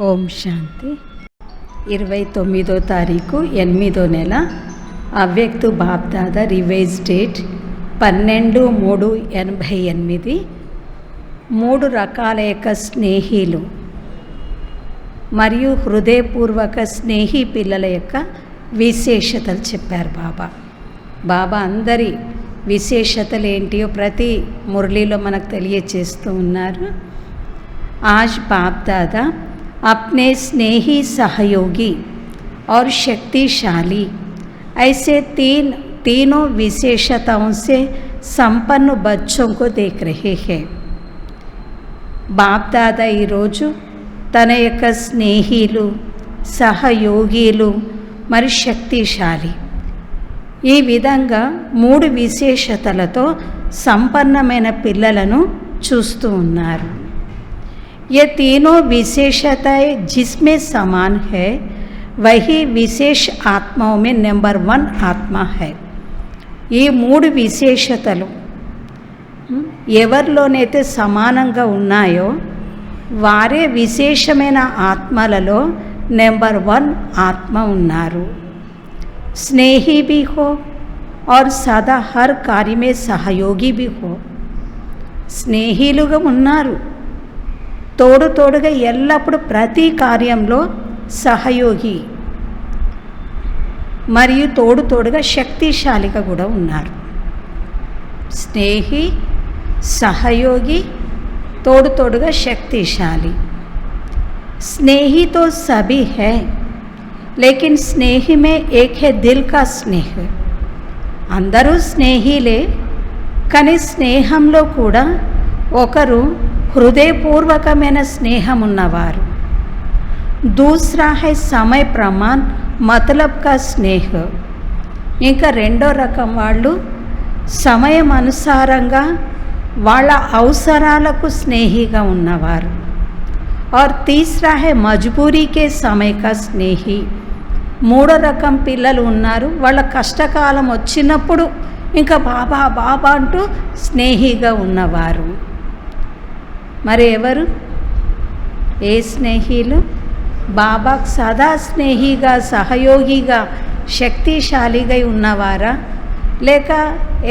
ఓం శాంతి. 29వ తారీఖు 8వ నెల అవ్యక్తు బాప్దాదా రివైజ్ డేట్ 12/3/88. 3 రకాల యొక్క స్నేహిలు మరియు హృదయపూర్వక స్నేహి పిల్లల యొక్క విశేషతలు చెప్పారు బాబా అందరి విశేషతలు ఏంటియో ప్రతి మురళిలో మనకు తెలియచేస్తూ ఉన్నారు. आज बाप दादा अपने स्नेही सहयोगी और शक्तिशाली ऐसे तीनों विशेषताओं से संपन्न बच्चों को देख रहे हैं. బాప్ దాదా ఈరోజు తన యొక్క స్నేహిలు, సహయోగిలు మరియు శక్తిశాలి ఈ విధంగా 3 విశేషతలతో సంపన్నమైన పిల్లలను చూస్తూ ఉన్నారు. ये तीनों विशेषताएं जिसमें समान है वही विशेष आत्माओं में नंबर 1 आत्मा है. ఈ 3 విశేషతలు ఎవరిలోనైతే సమానంగా ఉన్నాయో వారే విశేషమైన ఆత్మలలో నెంబర్ 1 ఆత్మ ఉన్నారు. స్నేహి भी हो और सदा हर कार्य में सहयोगी भी हो. స్నేహిలుగా ఉన్నారు, తోడుగా ఎల్లప్పుడూ ప్రతి కార్యంలో సహయోగి మరియు తోడుగా శక్తిశాలిగా కూడా ఉన్నారు. స్నేహి, सहयोगी, తోడుగా శక్తిశాలి. स्नेही तो सभी है लेकिन स्नेही में एक है दिल का स्नेह. అందరూ స్నేహిలే, కానీ స్నేహంలో కూడా ఒకరు హృదయపూర్వకమైన స్నేహం ఉన్నవారు. దూసరా హై సమయ ప్రమాణ్ మతలబ్ కా స్నేహ. ఇంకా రెండో రకం వాళ్ళు సమయం అనుసారంగా వాళ్ళ అవసరాలకు స్నేహిగా ఉన్నవారు. और तीसरा है मजबूरी के समय का स्नेही. మూడో రకం పిల్లలు ఉన్నారు, వాళ్ళ కష్టకాలం వచ్చినప్పుడు ఇంకా బాబా అంటూ స్నేహిగా ఉన్నవారు. మరి ఎవరు ఏ స్నేహిలు? బాబాకు సదా స్నేహిగా, సహయోగిగా, శక్తిశాలిగా ఉన్నవారా, లేక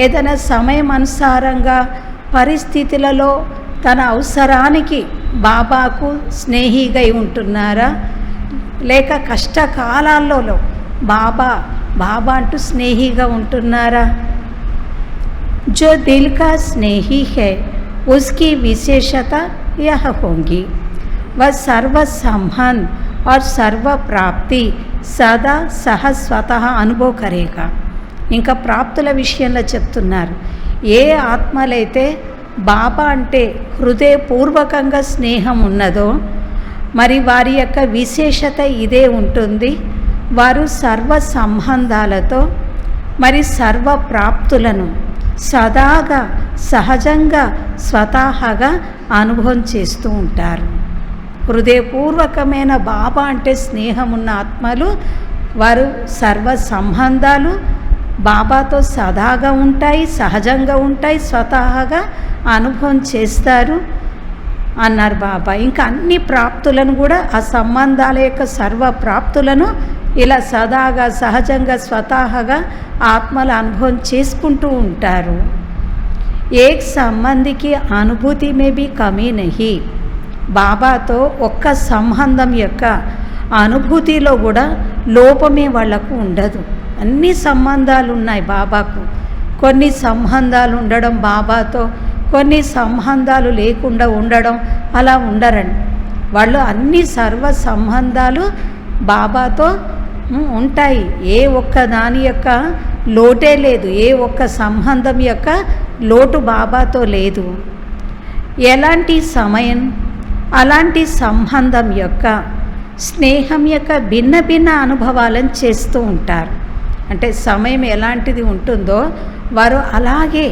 ఏదైనా సమయం అనుసారంగా పరిస్థితులలో తన అవసరానికి బాబాకు స్నేహిగా ఉంటున్నారా, లేక కష్టకాలాల్లో బాబా అంటూ స్నేహిగా ఉంటున్నారా? जो दिल का स्नेही है उसकी विशेषता यह होगी, वह सर्व संबंध और सर्व प्राप्ति सदा स्वतः अनुभव करेगा. ఇంకా ప్రాప్తుల విషయంలో చెప్తున్నారు, ఏ ఆత్మలైతే బాబా అంటే హృదయపూర్వకంగా స్నేహం ఉన్నదో మరి వారి యొక్క విశేషత ఇదే ఉంటుంది. వారు సర్వ సంబంధాలతో మరి సర్వ ప్రాప్తులను సదాగా సహజంగా స్వతహాగా అనుభవం చేస్తూ ఉంటారు. హృదయపూర్వకమైన బాబా అంటే స్నేహం ఉన్న ఆత్మలు వారు సర్వ సంబంధాలు బాబాతో సదాగా ఉంటాయి, సహజంగా ఉంటాయి, స్వతహాగా అనుభవం చేస్తారు అన్నారు బాబా. ఇంకా అన్ని ప్రాప్తులను కూడా ఆ సంబంధాల యొక్క సర్వ ప్రాప్తులను ఇలా సదాగా సహజంగా స్వతహాగా ఆత్మల అనుభవం చేసుకుంటూ ఉంటారు. ఏక్ సంబంధికి అనుభూతి మే బి కమీ నహీ. బాబాతో ఒక్క సంబంధం యొక్క అనుభూతిలో కూడా లోపమే వాళ్లకు ఉండదు. అన్ని సంబంధాలు ఉన్నాయి బాబాకు. కొన్ని సంబంధాలు ఉండడం బాబాతో, కొన్ని సంబంధాలు లేకుండా ఉండడం అలా ఉండరండి. వాళ్ళు అన్ని సర్వ సంబంధాలు బాబాతో ఉంటాయి. ఏ ఒక్క దాని యొక్క లోటే లేదు, ఏ ఒక్క సంబంధం యొక్క లోటు బాబాతో లేదు. ఎలాంటి సమయం అలాంటి సంబంధం యొక్క స్నేహం యొక్క భిన్న అనుభవాలను చేస్తూ ఉంటారు. అంటే సమయం ఎలాంటిది ఉంటుందో వారు అలాగే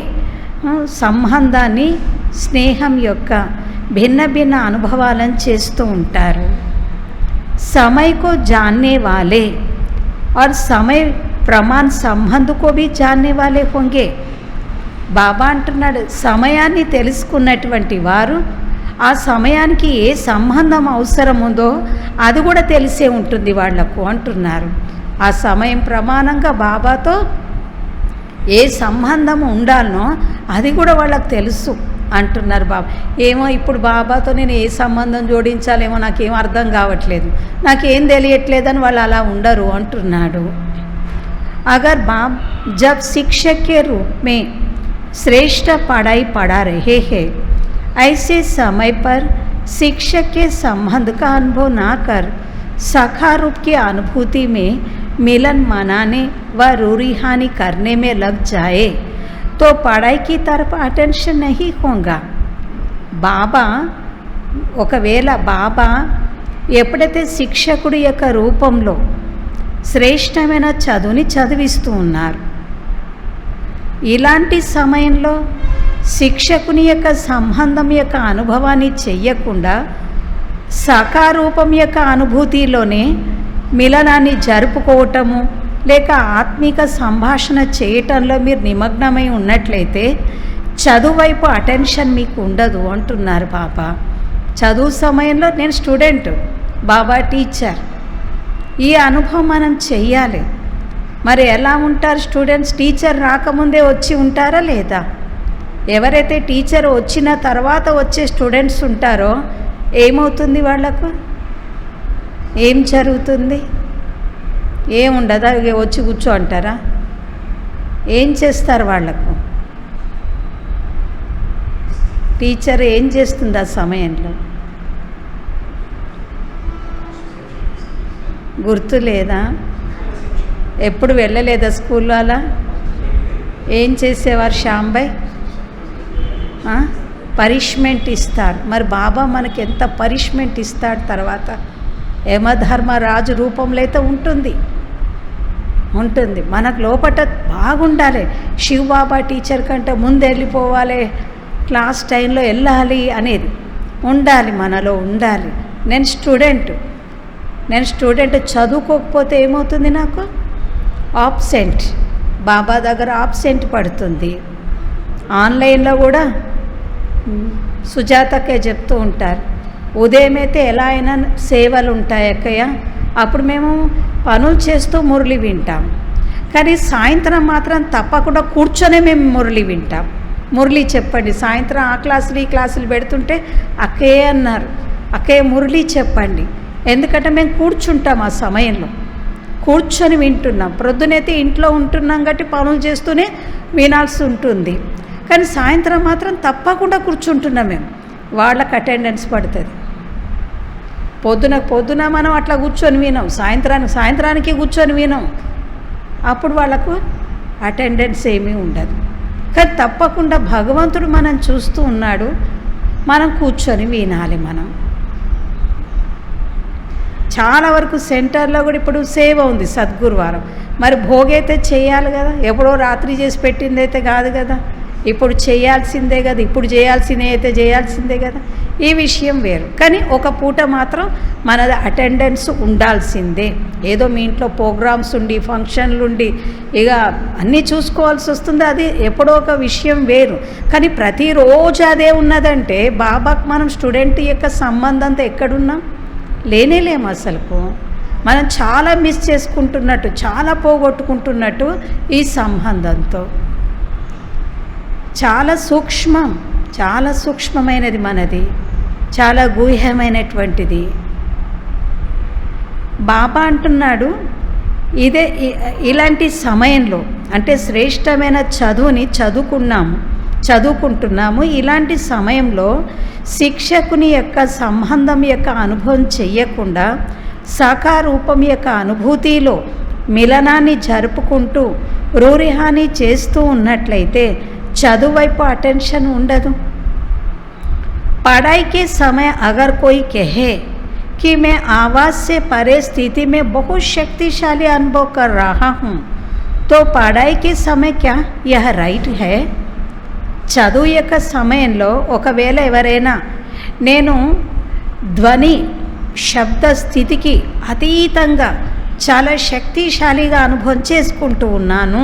సంబంధాన్ని, స్నేహం యొక్క భిన్న అనుభవాలను చేస్తూ ఉంటారు. समय को जानने वाले और समय प्रमाण संबंध को भी जानने वाले होंगे. బాబా అంటున్నాడు, సమయాన్ని తెలుసుకున్నటువంటి వారు ఆ సమయానికి ఏ సంబంధం అవసరం ఉందో అది కూడా తెలిసే ఉంటుంది వాళ్లకు అంటున్నారు. ఆ సమయం ప్రమాణంగా బాబాతో ఏ సంబంధం ఉండాలనో అది కూడా వాళ్ళకు తెలుసు అంటున్నారు బాబా. ఏమో ఇప్పుడు బాబాతో నేను ఏ సంబంధం జోడించాలేమో నాకేం అర్థం కావట్లేదు, నాకేం తెలియట్లేదని వాళ్ళు అలా ఉండరు అంటున్నాడు. अगर बाप जब शिक्षक के रूप में श्रेष्ठ पढ़ाई पढ़ा रहे हैं, ऐसे समय पर शिक्षक के संबंध का अनुभव ना कर सखा रूप की अनुभूति में मिलन मनाने व रूरिहानी करने में लग जाए तो पढ़ाई की तरफ अटेंशन नहीं होगा. బాబా ఒకవేళ బాబా ఎప్పుడైతే శిక్షకుడి యొక్క రూపంలో శ్రేష్టమైన చదువుని చదివిస్తూ ఉన్నారు, ఇలాంటి సమయంలో శిక్షకుని యొక్క సంబంధం యొక్క అనుభవాన్ని చెయ్యకుండా సకారూపం యొక్క అనుభూతిలోనే మిలనాన్ని జరుపుకోవటము లేక ఆత్మిక సంభాషణ చేయటంలో మీరు నిమగ్నమై ఉన్నట్లయితే చదువు వైపు అటెన్షన్ మీకు ఉండదు అంటున్నారు బాబా. చదువు సమయంలో నేను స్టూడెంట్, బాబా టీచర్, ఈ అనుభవం మనం చెయ్యాలి. మరి ఎలా ఉంటారు స్టూడెంట్స్? టీచర్ రాకముందే వచ్చి ఉంటారా లేదా? ఎవరైతే టీచర్ వచ్చిన తర్వాత వచ్చే స్టూడెంట్స్ ఉంటారో ఏమవుతుంది వాళ్లకు? ఏం జరుగుతుంది? ఏముండదా? వచ్చి కూర్చో అంటారా? ఏం చేస్తారు వాళ్లకు? టీచర్ ఏం చేస్తుంది ఆ సమయంలో? గుర్తు లేదా? ఎప్పుడు వెళ్ళలేదా స్కూల్లో? అలా ఏం చేసేవారు శ్యాంబాయ్? పనిష్మెంట్ ఇస్తారు. మరి బాబా మనకి ఎంత పనిష్మెంట్ ఇస్తాడు తర్వాత? యమధర్మరాజు రూపంలో అయితే ఉంటుంది. మనకు లోపట బాగుండాలి. శివబాబా టీచర్ కంటే ముందు వెళ్ళిపోవాలి, క్లాస్ టైంలో వెళ్ళాలి అనేది ఉండాలి, మనలో ఉండాలి. నేను స్టూడెంట్ చదువుకోకపోతే ఏమవుతుంది? నాకు ఆబ్సెంట్, బాబా దగ్గర ఆబ్సెంట్ పడుతుంది. ఆన్లైన్లో కూడా సుజాతకే చెప్తూ ఉంటారు, ఉదయం అయితే ఎలా అయినా సేవలు ఉంటాయి అక్కయ్య, అప్పుడు మేము పనులు చేస్తూ మురళి వింటాం. కానీ సాయంత్రం మాత్రం తప్పకుండా కూర్చొనే మేము మురళి వింటాం. మురళి చెప్పండి, సాయంత్రం ఆ క్లాసులు ఈ క్లాసులు పెడుతుంటే అక్కయ్య అన్నారు, అక్కయ్య మురళి చెప్పండి. ఎందుకంటే మేము కూర్చుంటాం, ఆ సమయంలో కూర్చొని వింటున్నాం. ప్రొద్దునైతే ఇంట్లో ఉంటున్నాం కాబట్టి పనులు చేస్తూనే వినాల్సి ఉంటుంది. కానీ సాయంత్రం మాత్రం తప్పకుండా కూర్చుంటున్నాం మేము. వాళ్ళకి అటెండెన్స్ పడుతుంది. పొద్దున మనం అట్లా కూర్చొని వినాం, సాయంత్రానికి కూర్చొని వినాం, అప్పుడు వాళ్ళకు అటెండెన్స్ ఏమీ ఉండదు. కానీ తప్పకుండా భగవంతుడు మనం చూస్తూ ఉన్నాడు, మనం కూర్చొని వినాలి. మనం చాలా వరకు సెంటర్లో కూడా ఇప్పుడు సేవ ఉంది సద్గురువారం. మరి భోగైతే చేయాలి కదా, ఎప్పుడో రాత్రి చేసి పెట్టింది అయితే కాదు కదా, ఇప్పుడు చేయాల్సిందే కదా, ఇప్పుడు చేయాల్సిందే అయితే చేయాల్సిందే కదా. ఈ విషయం వేరు. కానీ ఒక పూట మాత్రం మనది అటెండెన్స్ ఉండాల్సిందే. ఏదో మీ ఇంట్లో ప్రోగ్రామ్స్ ఉండి ఫంక్షన్లు ఉండి ఇక అన్నీ చూసుకోవాల్సి వస్తుంది, అది ఎప్పుడో ఒక విషయం వేరు. కానీ ప్రతిరోజు అదే ఉన్నదంటే బాబాకు మనం స్టూడెంట్ యొక్క సంబంధంతో ఎక్కడున్నాం? లేనేలేము అసలుకు. మనం చాలా మిస్ చేసుకుంటున్నట్టు, చాలా పోగొట్టుకుంటున్నట్టు ఈ సంబంధంతో. చాలా సూక్ష్మమైనది మనది, చాలా గుహ్యమైనటువంటిది. బాబా అంటున్నాడు, ఇలాంటి సమయంలో అంటే శ్రేష్టమైన చదువుని చదువుకుంటున్నాము. ఇలాంటి సమయంలో శిక్షకుని యొక్క సంబంధం యొక్క అనుభవం చెయ్యకుండా సాకారూపం యొక్క అనుభూతిలో మిలనాన్ని జరుపుకుంటూ రూరిహాని చేస్తూ ఉన్నట్లయితే చదువు వైపు అటెన్షన్ ఉండదు. पढ़ाई के समय अगर कोई कहे कि मैं आवाज़ से परे स्थिति में बहुत शक्तिशाली अनुभव कर रहा हूँ, तो पढ़ाई के समय क्या यह राइट है? చదువు యొక్క సమయంలో ఒకవేళ ఎవరైనా నేను ధ్వని శబ్ద స్థితికి అతీతంగా చాలా శక్తిశాలిగా అనుభవం చేసుకుంటూ ఉన్నాను,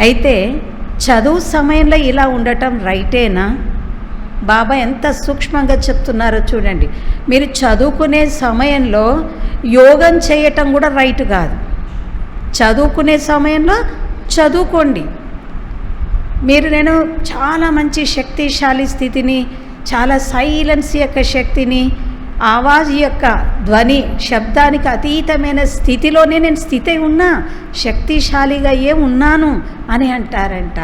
అయితే చదువు సమయంలో ఇలా ఉండటం రైటేనా? బాబా ఎంత సూక్ష్మంగా చెప్తున్నారో చూడండి. మీరు చదువుకునే సమయంలో యోగం చేయటం కూడా రైట్ కాదు. చదువుకునే సమయంలో చదువుకోండి. నేను చాలా మంచి శక్తిశాలి స్థితిని, చాలా సైలెన్స్ యొక్క శక్తిని, ఆవాజ్ యొక్క ధ్వని శబ్దానికి అతీతమైన స్థితిలోనే నేను స్థితి ఉన్నా, శక్తిశాలిగా ఉన్నాను అని అంటారంట.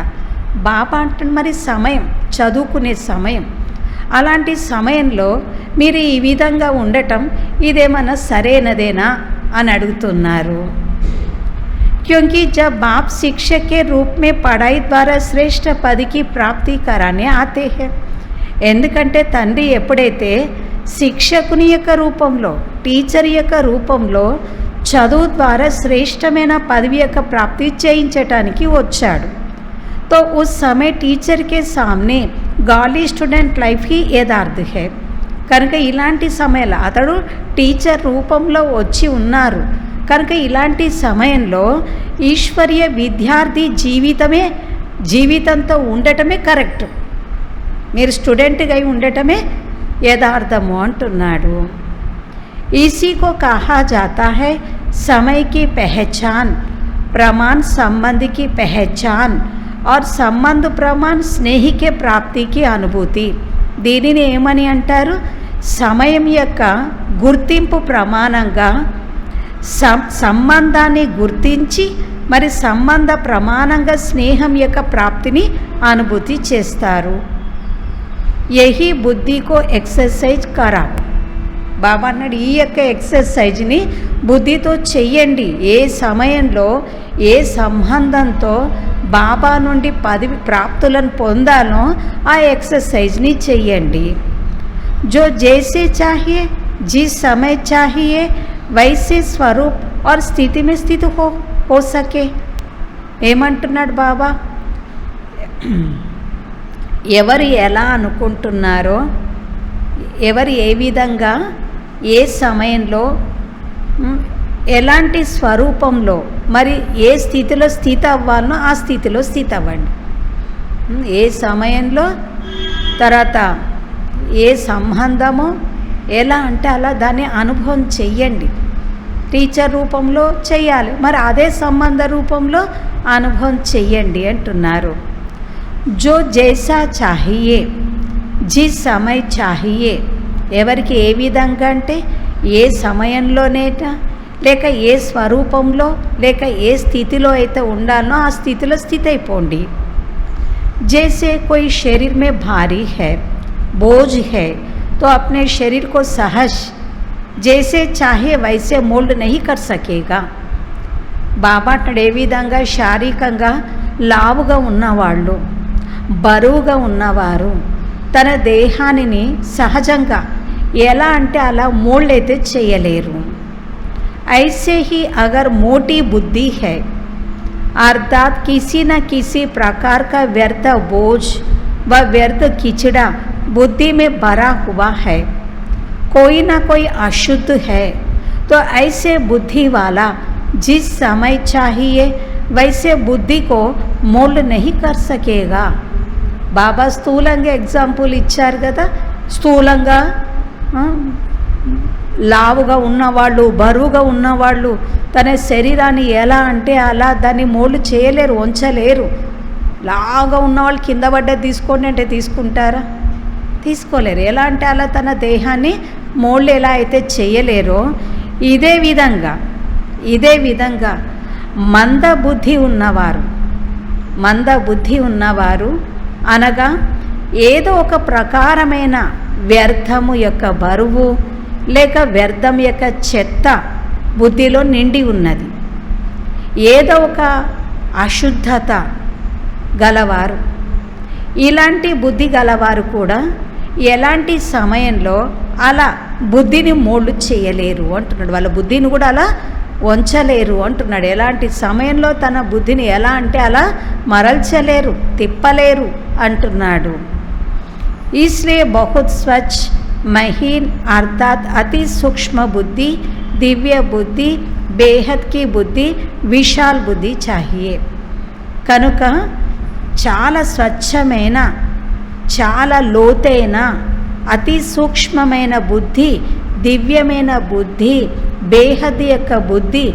బాబా అంటాడు మరి సమయం, చదువుకునే సమయం, అలాంటి సమయంలో మీరు ఈ విధంగా ఉండటం ఇదేమన్నా సరైనదేనా అని అడుగుతున్నారు. क्योंकि जब बाप शिक्षक के रूप में पढ़ाई द्वारा श्रेष्ठ पद की प्राप्ति कराने आते हैं, ఎందుకంటే తండ్రి ఎప్పుడైతే శిక్షకుని యొక్క రూపంలో, టీచర్ యొక్క రూపంలో చదువు ద్వారా శ్రేష్టమైన పదవి యొక్క ప్రాప్తి చేయించటానికి వచ్చాడు. तो उस समय टीचर के सामने गाली स्टूडेंट लाइफ ही यथार्थ है. కనుక ఇలాంటి సమయంలో అతడు టీచర్ రూపంలో వచ్చి ఉన్నారు కనుక ఇలాంటి సమయంలో ఈశ్వరీయ విద్యార్థి జీవితంతో ఉండటమే కరెక్ట్. మీరు స్టూడెంట్గా ఉండటమే యథార్థము అంటున్నాడు. इसी को कहा जाता है समय की पहचान, प्रमाण संबंध की पहचान और संबंध प्रमाण स्नेह के प्राप्ति की अनुभूति. దీనిని ఏమని అంటారు? సమయం యొక్క గుర్తింపు ప్రమాణంగా సంబంధాన్ని గుర్తించి మరి సంబంధ ప్రమాణంగా స్నేహం యొక్క ప్రాప్తిని అనుభూతి చేస్తారు. యహీ బుద్ధికో ఎక్సర్సైజ్ కరా. బాబా అన్నాడు ఈ యొక్క ఎక్సర్సైజ్ని బుద్ధితో చెయ్యండి. ఏ సమయంలో ఏ సంబంధంతో బాబా నుండి పదవి ప్రాప్తులను పొందాలో ఆ ఎక్సర్సైజ్ని చెయ్యండి. जो जैसे चाहिए, जिस समय चाहिए वैसे स्वरूप और स्थिति में स्थित हो सके. ఏమంటున్నాడు బాబా? ఎవరు ఎలా అనుకుంటున్నారో, ఎవరు ఏ విధంగా ఏ సమయంలో ఎలాంటి స్వరూపంలో మరి ఏ స్థితిలో స్థితి అవ్వాలనో ఆ స్థితిలో స్థితి అవ్వండి. ఏ సమయంలో తర్వాత ఏ సంబంధమో ఎలా అంటే అలా దాన్ని అనుభవం చెయ్యండి. టీచర్ రూపంలో చెయ్యాలి, మరి అదే సంబంధ రూపంలో అనుభవం చెయ్యండి అంటున్నారు. జో జైసా చాహియే, జిస్ సమయ చాహియే. ఎవరికి ఏ విధంగా అంటే ఏ సమయంలోనేట లేక ఏ స్వరూపంలో లేక ఏ స్థితిలో అయితే ఉండాలో ఆ స్థితిలో స్థితి అయిపోండి. జైసే కోई शरीर में भारी है, बोझ है, तो अपने शरीर को सहज जैसे चाहे वैसे मोल्ड नहीं कर सकेगा. బాబా అంటాడు ఏ విధంగా శారీరకంగా లావుగా ఉన్నవాళ్ళు, బరువుగా ఉన్నవారు తన దేహాన్ని సహజంగా ఎలా అంటే అలా మోల్డ్ అయితే చేయలేరు. ऐसे ही अगर मोटी बुद्धि है अर्थात किसी न किसी प्रकार का व्यर्थ बोझ व व्यर्थ कीचड़ा बुद्धि में भरा हुआ है, कोई ना कोई अशुद्ध है, तो ऐसे बुद्धि वाला जिस समय चाहिए वैसे बुद्धि को मोल्ड नहीं कर सकेगा. బాబా స్థూలంగా ఎగ్జాంపుల్ ఇచ్చారు కదా. స్థూలంగా లావుగా ఉన్నవాళ్ళు, బరువుగా ఉన్నవాళ్ళు తన శరీరాన్ని ఎలా అంటే అలా దాన్ని మోల్డ్ చేయలేరు, వంచలేరు. లావుగా ఉన్నవాళ్ళు కింద పడ్డది తీసుకోండి అంటే తీసుకుంటారా? తీసుకోలేరు. ఎలా అంటే అలా తన దేహాన్ని మోల్డ్ ఎలా అయితే చేయలేరో ఇదే విధంగా మందబుద్ధి ఉన్నవారు అనగా ఏదో ఒక ప్రకారమైన వ్యర్థము యొక్క బరువు లేక వ్యర్థం యొక్క చెత్త బుద్ధిలో నిండి ఉన్నది. ఏదో ఒక అశుద్ధత గలవారు, ఇలాంటి బుద్ధి గలవారు కూడా ఎలాంటి సమయంలో అలా బుద్ధిని మోల్డ్ చేయలేరు అంటున్నాడు. వాళ్ళ బుద్ధిని కూడా అలా వంచలేరు అంటున్నాడు. ఎలాంటి సమయంలో తన బుద్ధిని ఎలా అంటే అలా మరల్చలేరు, తిప్పలేరు అంటున్నాడు. इसलिए बहुत स्वच्छ, महीन अर्थात अति सूक्ष्म बुद्धि, दिव्य बुद्धि, बेहद की बुद्धि, विशाल बुद्धि चाहिए. కనుక చాలా స్వచ్ఛమైన, చాలా లోతైన అతి సూక్ష్మమైన బుద్ధి, దివ్యమైన బుద్ధి, బేహద్ది యొక్క బుద్ధి,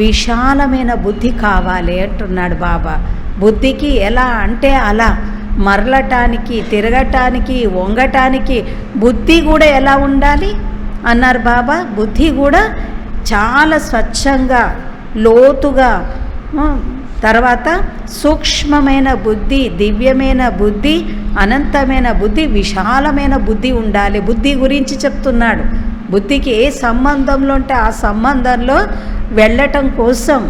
విశాలమైన బుద్ధి కావాలి అంటున్నాడు బాబా. బుద్ధికి ఎలా అంటే అలా మరలటానికి, తిరగటానికి, వంగటానికి బుద్ధి కూడా ఎలా ఉండాలి అన్నారు బాబా. బుద్ధి కూడా చాలా స్వచ్ఛంగా, లోతుగా, తర్వాత సూక్ష్మమైన బుద్ధి, దివ్యమైన బుద్ధి, అనంతమైన బుద్ధి, విశాలమైన బుద్ధి ఉండాలి. బుద్ధి గురించి చెప్తున్నాడు. బుద్ధికి ఏ సంబంధంలో ఉంటే ఆ సంబంధంలో వెళ్ళటం కోసం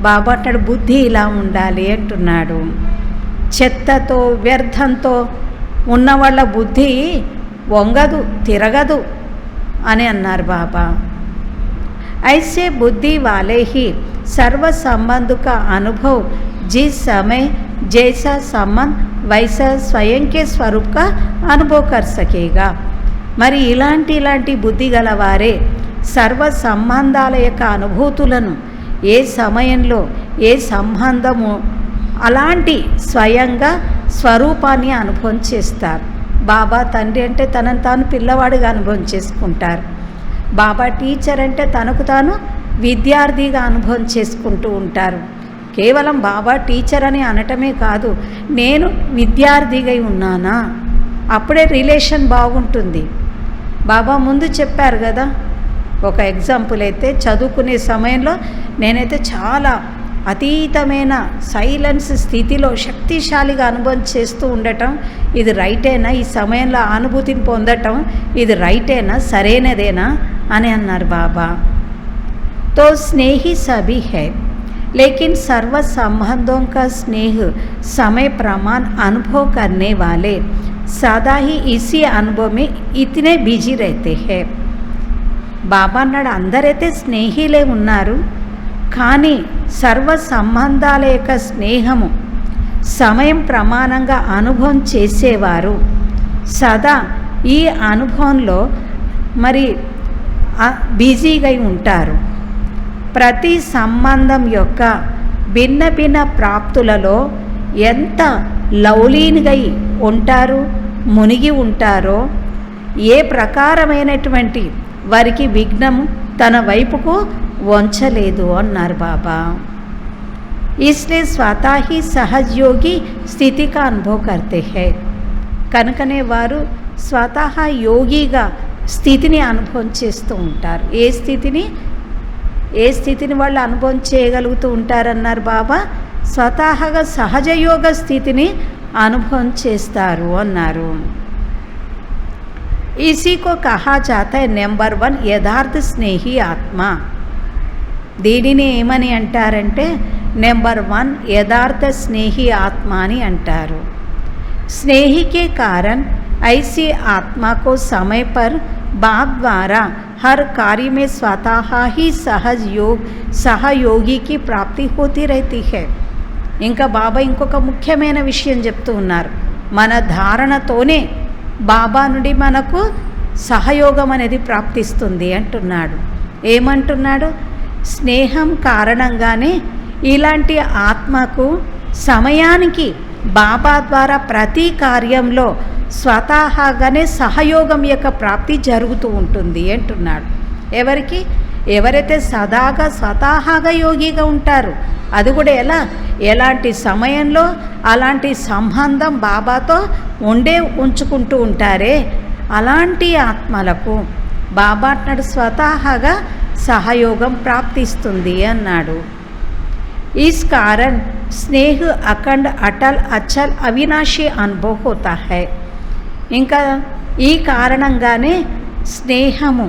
బాబా అంటాడు బుద్ధి ఇలా ఉండాలి అంటున్నాడు. చెత్తతో, వ్యర్థంతో ఉన్న వాళ్ళ బుద్ధి వంగదు, తిరగదు అని అన్నారు బాబా. ऐसे बुद्धि वाले ही सर्व संबंध का अनुभव जिस समय जैसा संबंध वैसा स्वयं के स्वरूप का अनुभव कर सकेगा. మరి ఇలాంటి బుద్ధి గలవారే సర్వ సంబంధాల యొక్క అనుభూతులను ఏ సమయంలో ఏ సంబంధము అలాంటి స్వయంగా స్వరూపాన్ని అనుభవం చేస్తారు. బాబా తండ్రి అంటే తనను తాను పిల్లవాడిగా అనుభవం చేసుకుంటారు. బాబా టీచర్ అంటే తనకు తాను విద్యార్థిగా అనుభవం చేసుకుంటూ ఉంటారు. కేవలం బాబా టీచర్ అని అనటమే కాదు, నేను విద్యార్థిగా ఉన్నానా, అప్పుడే రిలేషన్ బాగుంటుంది. బాబా ముందు చెప్పారు కదా, ఒక ఎగ్జాంపుల్ అయితే చదువుకునే సమయంలో నేనైతే చాలా అతీతమైన సైలెన్స్ స్థితిలో శక్తిశాలిగా అనుభవం చేస్తూ ఉండటం ఇది రైటేనా, ఈ సమయంలో అనుభూతిని పొందటం ఇది రైటేనా, సరైనదేనా అని అన్నారు బాబా. तो स्नेही सभी है लेकिन सर्व संबंधों का स्नेह समय प्रमाण अनुभव करने वाले सदा ही इसी अनुभव में इतने बिजी रहते हैं. బాబా అన్నాడు అందరైతే స్నేహిలే ఉన్నారు, కానీ సర్వ సంబంధాల యొక్క స్నేహము సమయం ప్రమాణంగా అనుభవం చేసేవారు సదా ఈ అనుభవంలో మరి బిజీగా ఉంటారు. ప్రతి సంబంధం యొక్క భిన్న భిన్న ప్రాప్తులలో ఎంత లౌలీన్గా ఉంటారు, మునిగి ఉంటారో, ఏ ప్రకారమైనటువంటి వారికి విఘ్నము తన వైపుకు వంచలేదు అన్నారు బాబా. इसलिए स्वतः ही सहज योगी స్థితి का अनुभव करते हैं. కనుకనే వారు స్వతహ యోగిగా స్థితిని అనుభవం చేస్తూ ఉంటారు. ఏ స్థితిని వాళ్ళు అనుభవం చేయగలుగుతూ ఉంటారన్నారు బాబా. స్వతహాగా సహజయోగ స్థితిని అనుభవం చేస్తారు అన్నారు. इसी को कहा जाता है नंबर 1 యథార్థ స్నేహి ఆత్మ. దీనిని ఏమని అంటారంటే नंबर 1 యథార్థ స్నేహి ఆత్మ అని అంటారు. स्नेही के कारण ऐसी आत्मा को समय पर बाप द्वारा हर कार्य में स्वतः ही सहयोगी की प्राप्ति होती रहती है. ఇంకా బాబా ఇంకొక ముఖ్యమైన విషయం చెప్తూ ఉన్నారు. మన ధారణతోనే బాబా నుండి మనకు సహయోగం అనేది ప్రాప్తిస్తుంది అంటున్నాడు. ఏమంటున్నాడు? స్నేహం కారణంగానే ఇలాంటి ఆత్మకు సమయానికి బాబా ద్వారా ప్రతి కార్యంలో స్వతహాగానే సహయోగం యొక్క ప్రాప్తి జరుగుతూ ఉంటుంది అంటున్నాడు. ఎవరైతే సదాగా స్వతహాగా యోగిగా ఉంటారు, అది కూడా ఎలాంటి సమయంలో అలాంటి సంబంధం బాబాతో ఉంచుకుంటూ ఉంటారే, అలాంటి ఆత్మలకు బాబా అంటున్నాడు స్వతహాగా సహయోగం ప్రాప్తిస్తుంది అన్నాడు. इस कारण स्नेह अखंड अटल अचल अविनाशी अनुभव होता है. ఇంకా ఈ కారణంగానే స్నేహము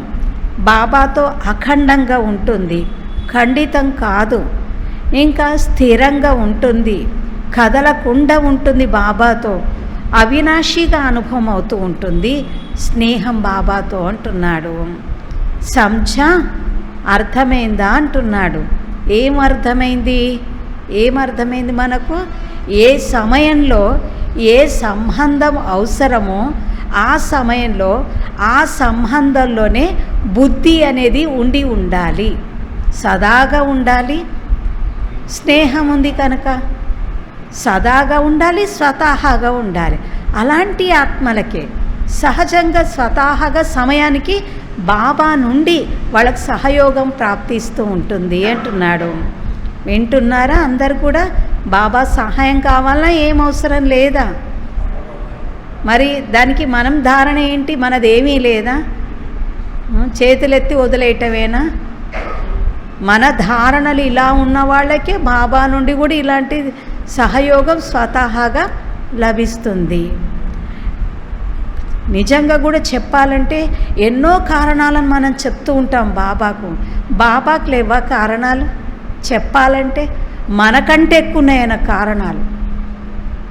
బాబాతో అఖండంగా ఉంటుంది, ఖండితం కాదు, ఇంకా స్థిరంగా ఉంటుంది, కదలకుండా ఉంటుంది. బాబాతో అవినాశిగా అనుభవం అవుతూ ఉంటుంది స్నేహం బాబాతో అంటున్నాడు. సంజా అర్థమైందా అంటున్నాడు. ఏమర్థమైంది మనకు? ఏ సమయంలో ఏ సంబంధం అవసరమో ఆ సమయంలో ఆ సంబంధంలోనే బుద్ధి అనేది ఉండాలి, సదాగా ఉండాలి. స్నేహం ఉంది కనుక సదాగా ఉండాలి, స్వతహాగా ఉండాలి. అలాంటి ఆత్మలకే సహజంగా స్వతహాగా సమయానికి బాబా నుండి వాళ్ళకి సహయోగం ప్రాప్తిస్తూ ఉంటుంది అంటున్నాడు. వింటున్నారా అందరు కూడా? బాబా సహాయం కావాలన్నా ఏం అవసరం లేదా? మరి దానికి మనం ధారణ ఏంటి? మనదేమీ లేదా? చేతులెత్తి వదిలేయటమేనా? మన ధారణలు ఇలా ఉన్న వాళ్ళకే బాబా నుండి కూడా ఇలాంటి సహయోగం స్వతహాగా లభిస్తుంది. నిజంగా కూడా చెప్పాలంటే ఎన్నో కారణాలను మనం చెప్తూ ఉంటాం బాబాకు. బాబాకు లేవా కారణాలు? చెప్పాలంటే మనకంటే ఎక్కువన్నాయన కారణాలు.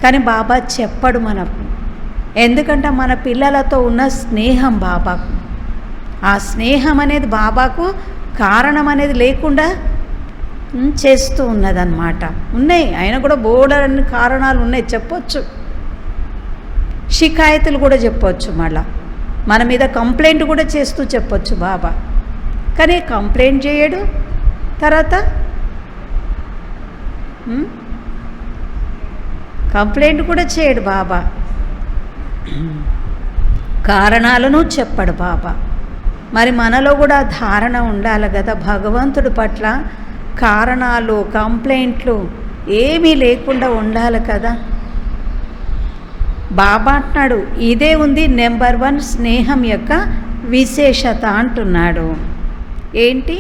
కానీ బాబా చెప్పడు మనకు. ఎందుకంటే మన పిల్లలతో ఉన్న స్నేహం బాబాకు, ఆ స్నేహం అనేది బాబాకు కారణం అనేది లేకుండా చేస్తూ ఉన్నదన్నమాట. ఉన్నాయి, ఆయన కూడా బోలెడన్ని కారణాలు ఉన్నాయి, చెప్పొచ్చు. షికాయతులు కూడా చెప్పొచ్చు, మళ్ళా మన మీద కంప్లైంట్ కూడా చేస్తూ చెప్పొచ్చు బాబా. కానీ కంప్లైంట్ చేయడు, తర్వాత కంప్లైంట్ కూడా చేయడు బాబా. కారణాలను చెప్పడు బాబా. మరి మనలో కూడా ధారణ ఉండాలి కదా భగవంతుడి పట్ల. కారణాలు, కంప్లైంట్లు ఏమీ లేకుండా ఉండాలి కదా. బాబా అంటున్నాడు, ఇదే ఉంది నెంబర్ 1 స్నేహం యొక్క విశేషత అంటున్నాడు. ఏంటి?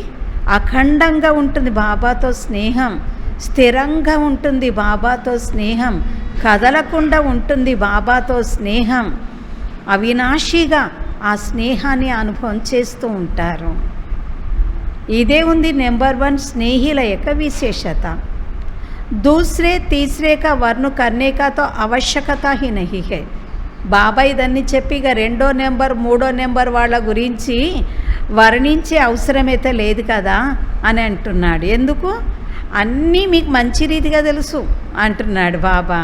అఖండంగా ఉంటుంది బాబాతో స్నేహం, స్థిరంగా ఉంటుంది బాబాతో స్నేహం, కదలకుండా ఉంటుంది బాబాతో స్నేహం, అవినాశిగా ఆ స్నేహాన్ని అనుభవం చేస్తూ ఉంటారు. ఇదే ఉంది నెంబర్ 1 స్నేహిల యొక్క విశేషత. दूसरे तीसरे का वर्ण करने का तो आवश्यकता ही नहीं है. బాబా ఇదన్నీ చెప్పి ఇక 2వ నెంబర్ 3వ నెంబర్ వాళ్ళ గురించి వర్ణించే అవసరమైతే లేదు కదా అని అంటున్నాడు. ఎందుకు? అన్నీ మీకు మంచి రీతిగా తెలుసు అంటున్నాడు బాబా.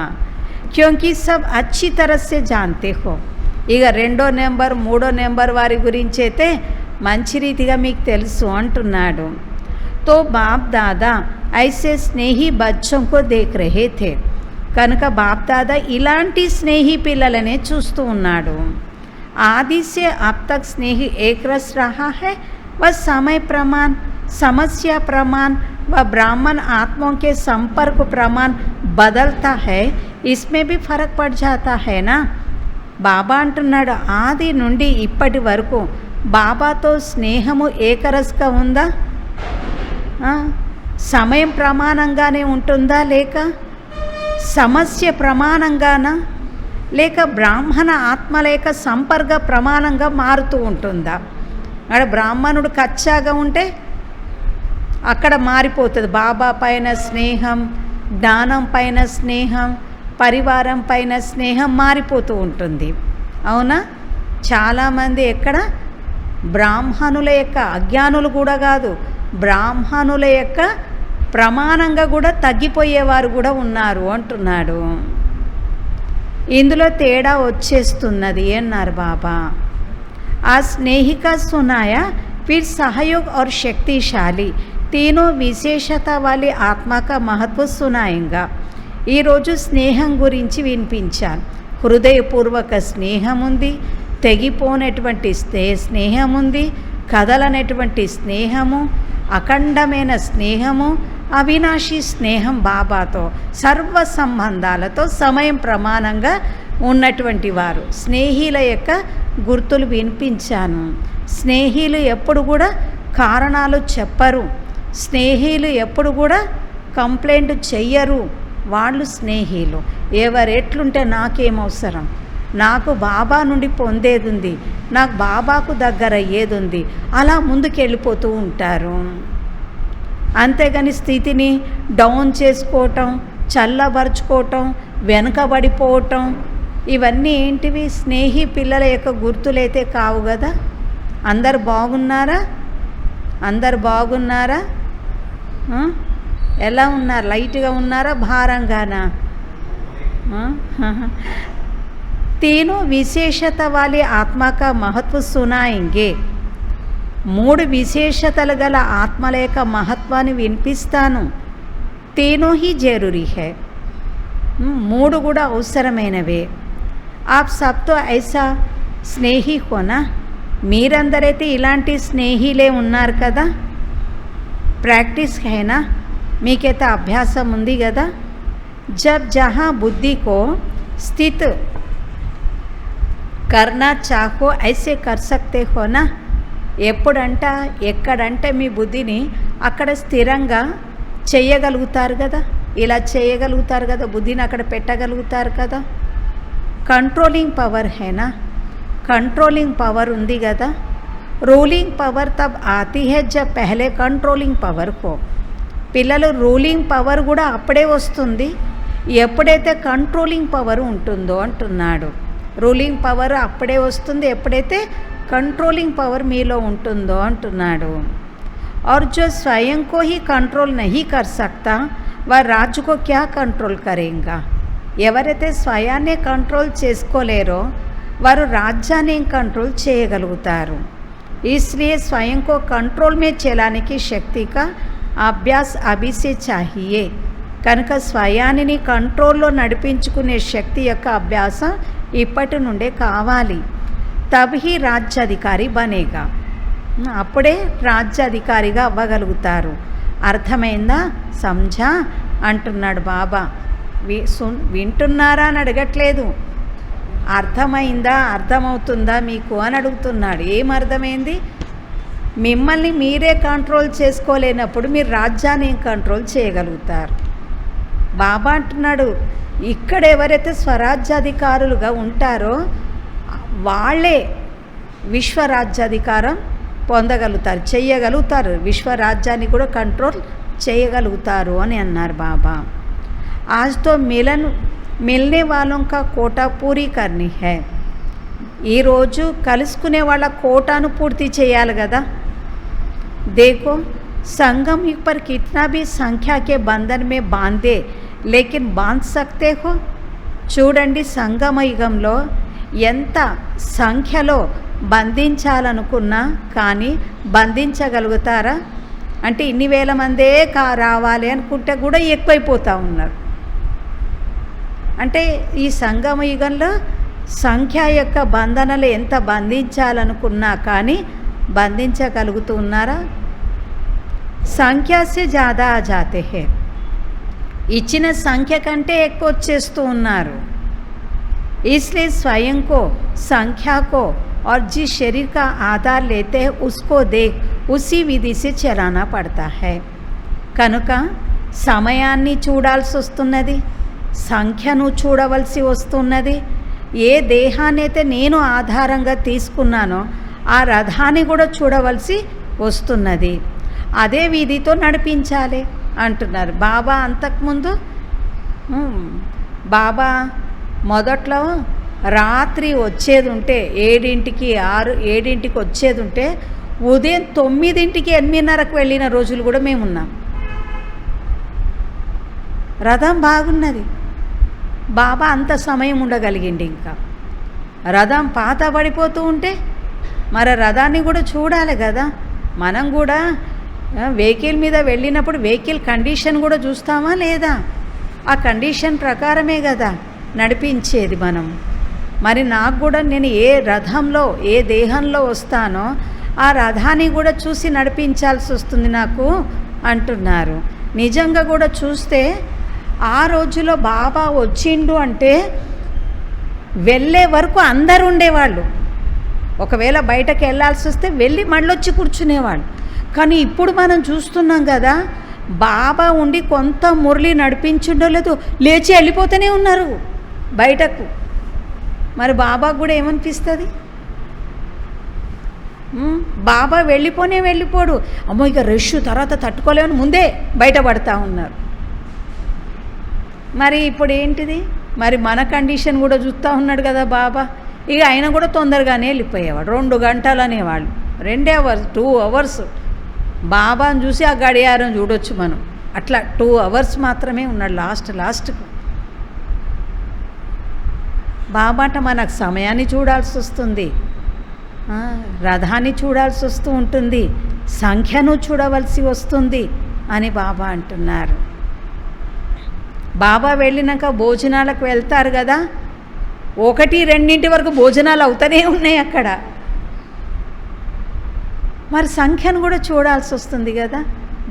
క్యోంకి సబ్ అచ్చి తరస్సే జాన్తే హో. ఇక 2వ నెంబర్ 3వ నెంబర్ వారి గురించి అయితే మంచి రీతిగా మీకు తెలుసు అంటున్నాడు. తో బాప్ దాదా ऐसे స్నేహి బచ్చోं को देख रहे थे. కనుక బాప్ దాదా ఇలాంటి స్నేహి పిల్లలనే చూస్తూ ఉన్నాడు. आदि से अब तक स्नेही एक रस रहा है. वह समय प्रमाण, समस्या प्रमाण व ब्राह्मण आत्माओं के संपर्क प्रमाण बदलता है. इसमें भी फर्क पड़ जाता है ना. బాబా అంటున్నాడు, ఆది నుండి ఇప్పటి వరకు బాబాతో స్నేహము ఏకరస్గా ఉందా? సమయం ప్రమాణంగానే ఉంటుందా, లేక సమస్య ప్రమాణంగానా, లేక బ్రాహ్మణ ఆత్మ లేక సంపర్క ప్రమాణంగా మారుతూ ఉంటుందా? అక్కడ బ్రాహ్మణుడు కచ్చాగా ఉంటే అక్కడ మారిపోతుంది. బాబా పైన స్నేహం, జ్ఞానం పైన స్నేహం, పరివారం పైన స్నేహం మారిపోతూ ఉంటుంది. అవునా? చాలామంది ఎక్కడ బ్రాహ్మణుల యొక్క అజ్ఞానులు కూడా కాదు, బ్రాహ్మణుల యొక్క ప్రమాణంగా కూడా తగ్గిపోయేవారు కూడా ఉన్నారు అంటున్నాడు. ఇందులో తేడా వచ్చేస్తున్నది అన్నారు బాబా. ఆ స్నేహిక సునాయా फिर सहयोग और शक्तिशाली तीनों విశేషత वाली आत्मा का महत्व सुनाएगा. ఈరోజు స్నేహం గురించి వినిపించాను. హృదయపూర్వక స్నేహం ఉంది, తెగిపోనటువంటి స్నేహం ఉంది, కదలనటువంటి స్నేహము, అఖండమైన స్నేహము, అవినాశి స్నేహం బాబాతో, సర్వ సంబంధాలతో సమయం ప్రమాణంగా ఉన్నటువంటి వారు. స్నేహిల యొక్క గుర్తులు వినిపించాను. స్నేహిలు ఎప్పుడు కూడా కారణాలు చెప్పరు, స్నేహిలు ఎప్పుడు కూడా కంప్లైంట్ చెయ్యరు. వాళ్ళు స్నేహిలు. ఎవరెట్లుంటే నాకేమవసరం, నాకు బాబా నుండి పొందేది ఉంది, నాకు బాబాకు దగ్గర అయ్యేది ఉంది, అలా ముందుకెళ్ళిపోతూ ఉంటారు. అంతేగాని స్థితిని డౌన్ చేసుకోవటం, చల్లబరుచుకోవటం, వెనుకబడిపోవటం, ఇవన్నీ ఏంటివి? స్నేహి పిల్లల యొక్క గుర్తులైతే కావు కదా. అందరు బాగున్నారా? అందరు బాగున్నారా? ఎలా ఉన్నారు? లైట్గా ఉన్నారా, భారంగానా? तीनों విశేషత वाली आत्मा का महत्व सुनाएंगे. 3 విశేషతలు గల ఆత్మల యొక్క మహత్వాన్ని వినిపిస్తాను. तीनों ही जरूरी है. 3 కూడా అవసరమైనవే. आप सब तो ऐसा స్నేహి హోనా, మీరందరైతే ఇలాంటి స్నేహిలే ఉన్నారు కదా, ప్రాక్టీస్ హైనా, మీకైతే అభ్యాసం ఉంది కదా. जब जहाँ बुद्धि को स्थित करना चाहो ऐसे कर सकते हो ना. ఎప్పుడంట ఎక్కడంటే మీ బుద్ధిని అక్కడ స్థిరంగా చేయగలుగుతారు కదా, ఇలా చేయగలుగుతారు కదా, బుద్ధిని అక్కడ పెట్టగలుగుతారు కదా. కంట్రోలింగ్ పవర్ హేనా, కంట్రోలింగ్ పవర్ ఉంది కదా. రూలింగ్ పవర్ తబ్ ఆతీ హై జబ్ పహలే కంట్రోలింగ్ పవర్ కో. పిల్లలు రూలింగ్ పవర్ కూడా అప్పుడే వస్తుంది ఎప్పుడైతే కంట్రోలింగ్ పవర్ ఉంటుందో అంటున్నాడు. రూలింగ్ పవర్ అప్పుడే వస్తుంది ఎప్పుడైతే కంట్రోలింగ్ పవర్ మీలో ఉంటుందో అంటున్నాడు. और जो स्वयं को ही कंट्रोल नहीं कर सकता वह राज्य को क्या कंट्रोल करेगा. ఎవరైతే స్వయాన్నే కంట్రోల్ చేసుకోలేరో వారు రాజ్యాన్ని కంట్రోల్ చేయగలుగుతారు. इसलिए स्वयं को कंट्रोल में चलाने की शक्ति का అభ్యాస్ అభి సే చాహియే. కనుక స్వయాన్ని కంట్రోల్లో నడిపించుకునే శక్తి యొక్క అభ్యాసం ఇప్పటి నుండే కావాలి. తబ్హీ రాజ్యాధికారి బనేగా, అప్పుడే రాజ్యాధికారిగా అవ్వగలుగుతారు. అర్థమైందా, సంజా అంటున్నాడు బాబా. వింటున్నారా అని అడగట్లేదు, అర్థమైందా, అర్థమవుతుందా మీకు అని అడుగుతున్నాడు. ఏం అర్థమైంది? మిమ్మల్ని మీరే కంట్రోల్ చేసుకోలేనప్పుడు మీరు రాజ్యాన్ని కంట్రోల్ చేయగలుగుతారు. బాబా అంటున్నాడు ఇక్కడ ఎవరైతే స్వరాజ్యాధికారులుగా ఉంటారో వాళ్ళే విశ్వరాజ్యాధికారం పొందగలుగుతారు, చేయగలుగుతారు, విశ్వరాజ్యాన్ని కూడా కంట్రోల్ చేయగలుగుతారు అని అన్నారు బాబా. ఆజ్తో మిల్నే వాళ్ళం కా కోటా పూరీ కర్నీ హై. ఈరోజు కలుసుకునే వాళ్ళ కోటాను పూర్తి చేయాలి కదా. देखो संगम युग पर कितना भी संख्या के बंधन में बांधे लेकिन बांध सकते हो. చూడండి సంగమ యుగంలో ఎంత సంఖ్యలో బంధించాలనుకున్నా కానీ బంధించగలుగుతారా అంటే ఇన్ని వేల మందే రావాలి అనుకుంటే కూడా ఎక్కువైపోతూ ఉన్నారు. అంటే ఈ సంగమ యుగంలో సంఖ్య యొక్క బంధనలు ఎంత బంధించాలనుకున్నా కానీ బంధించగలుగుతూ ఉన్నారా. సంఖ్య సే జ్యాదా ఆ జాతే హే, ఇచ్చిన సంఖ్య కంటే ఎక్కువ వచ్చేస్తూ ఉన్నారు. इसलिए स्वयं को संख्या को और जिस शरीर का आधार लेते हैं उसको देख उसी विधि से चलाना पड़ता है. కనుక సమయాన్ని చూడాల్సి వస్తున్నది, సంఖ్యను చూడవలసి వస్తున్నది. ఏ దేహాన్ని అయితే నేను ఆధారంగా తీసుకున్నానో ఆ రథాన్ని కూడా చూడవలసి వస్తున్నది. అదే విధితో నడిపించాలి అంటున్నారు బాబా. అంతకుముందు బాబా మొదట్లో రాత్రి వచ్చేది ఉంటే 7ంటికి 7ంటికి వచ్చేది ఉంటే ఉదయం 9ంటికి 8:30కు వెళ్ళిన రోజులు కూడా మేమున్నాం. రథం బాగున్నది, బాబా అంత సమయం ఉండగలిగిండి. ఇంకా రథం పాత పడిపోతూ ఉంటే మరి రథాన్ని కూడా చూడాలి కదా. మనం కూడా వెహికల్ మీద వెళ్ళినప్పుడు వెహికల్ కండిషన్ కూడా చూస్తామా లేదా, ఆ కండిషన్ ప్రకారమే కదా నడిపించేది మనం. మరి నాకు కూడా నేను ఏ రథంలో ఏ దేహంలో వస్తానో ఆ రథాన్ని కూడా చూసి నడిపించాల్సి వస్తుంది నాకు అంటున్నారు. నిజంగా కూడా చూస్తే ఆ రోజులో బాబా వచ్చిండు అంటే వెళ్ళే వరకు అందరు ఉండేవాళ్ళు. ఒకవేళ బయటకు వెళ్ళాల్సి వస్తే వెళ్ళి మళ్ళీ వచ్చి కూర్చునేవాళ్ళు. కానీ ఇప్పుడు మనం చూస్తున్నాం కదా, బాబా ఉండి కొంత మురళి నడిపించుండో లేదో లేచి వెళ్ళిపోతూనే ఉన్నారు బయటకు. మరి బాబాకు కూడా ఏమనిపిస్తుంది? బాబా వెళ్ళిపోడు, అమ్మో ఇక రష్ తర్వాత తట్టుకోలేమని ముందే బయటపడతా ఉన్నారు. మరి ఇప్పుడు ఏంటిది, మరి మన కండిషన్ కూడా చూస్తూ ఉన్నాడు కదా బాబా. ఇక ఆయన కూడా తొందరగానే వెళ్ళిపోయేవాడు. 2 గంటలు అనేవాళ్ళు, 2 అవర్స్ 2 అవర్స్ బాబాను చూసి ఆ గడియారం చూడొచ్చు మనం. అట్లా 2 అవర్స్ మాత్రమే ఉన్నాడు లాస్ట్కు. బాబాట మనకు సమయాన్ని చూడాల్సి వస్తుంది, రథాన్ని చూడాల్సి వస్తూ ఉంటుంది, సంఖ్యను చూడవలసి వస్తుంది అని బాబా అంటున్నారు. బాబా వెళ్ళినాక భోజనాలకు వెళ్తారు కదా, 1-2 వరకు భోజనాలు అవుతూనే ఉన్నాయి అక్కడ. మరి సంఖ్యను కూడా చూడాల్సి వస్తుంది కదా.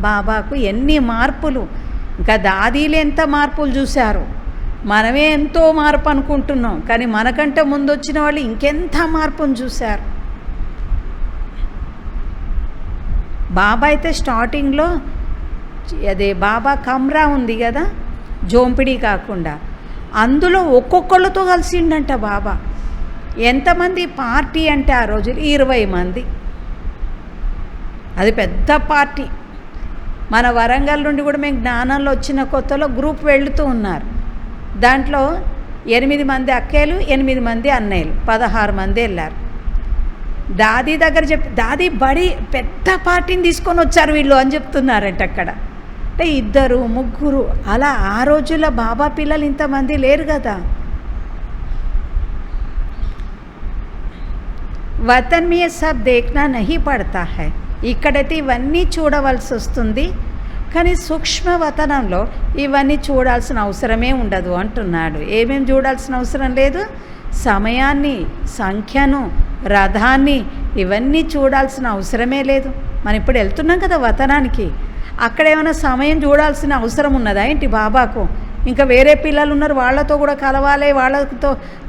బాబాకు ఎన్ని మార్పులు, ఇంకా దాదీలు ఎంత మార్పులు చూశారు. మనమే ఎంతో మార్పు అనుకుంటున్నాం, కానీ మనకంటే ముందు వచ్చిన వాళ్ళు ఇంకెంత మార్పును చూశారు. బాబా అయితే స్టార్టింగ్లో అదే బాబా కమ్రా ఉంది కదా, జోంపిడి కాకుండా, అందులో ఒక్కొక్కళ్ళతో కలిసిండంట బాబా. ఎంతమంది పార్టీ అంటే ఆ రోజులు 20 మంది. అది పెద్ద పార్టీ. మన వరంగల్ నుండి కూడా మేము జ్ఞానంలో వచ్చిన కొత్తలో గ్రూప్ వెళుతూ ఉన్నారు. దాంట్లో 8 మంది అక్కలు, 8 మంది అన్నయ్యలు, 16 మంది వెళ్ళారు. దాదీ దగ్గర చెప్పి, దాదీ బడి పెద్ద పార్టీని తీసుకొని వచ్చారు వీళ్ళు అని చెప్తున్నారంట అక్కడ. అంటే 2, 3 అలా. ఆ రోజుల్లో బాబా పిల్లలు ఇంతమంది లేరు కదా. వతన్ మే సబ్ దేఖ్నా నహీ పడతా హై. ఇక్కడైతే ఇవన్నీ చూడవలసి వస్తుంది, కానీ సూక్ష్మ వతనంలో ఇవన్నీ చూడాల్సిన అవసరమే ఉండదు అంటున్నాడు. ఏమేమి చూడాల్సిన అవసరం లేదు? సమయాన్ని, సంఖ్యను, రథాన్ని, ఇవన్నీ చూడాల్సిన అవసరమే లేదు. మనం ఇప్పుడు వెళ్తున్నాం కదా వతనానికి, అక్కడ ఏమైనా సమయం చూడాల్సిన అవసరం ఉన్నదా ఏంటి బాబాకు? ఇంకా వేరే పిల్లలు ఉన్నారు, వాళ్ళతో కూడా కలవాలి,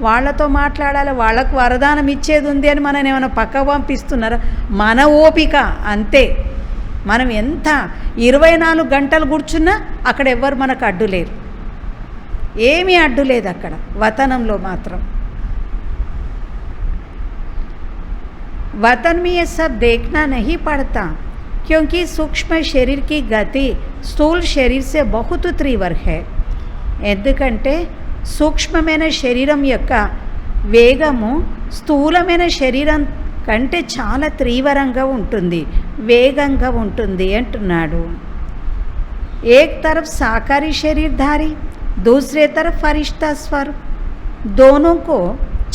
వాళ్ళతో మాట్లాడాలి, వాళ్ళకు వరదానం ఇచ్చేది ఉంది అని మనం ఏమైనా పక్క పంపిస్తున్నారా? మన ఓపిక అంతే. మనం ఎంత 24 గంటలు కూర్చున్నా అక్కడ ఎవ్వరు మనకు అడ్డు లేరు, ఏమీ అడ్డు లేదు అక్కడ వతనంలో మాత్రం. वतन में ये सब देखना नहीं पड़ता, क्योंकि सूक्ष्म शरीर की गति स्थूल शरीर से बहुत तीव्र है. ఎందుకంటే సూక్ష్మమైన శరీరం యొక్క వేగము స్థూలమైన శరీరం కంటే చాలా తీవ్రంగా ఉంటుంది, వేగంగా ఉంటుంది అంటున్నాడు. एक तरफ साकारी शरीरधारी, दूसरे तरफ फरिश्ता स्वर, दोनों को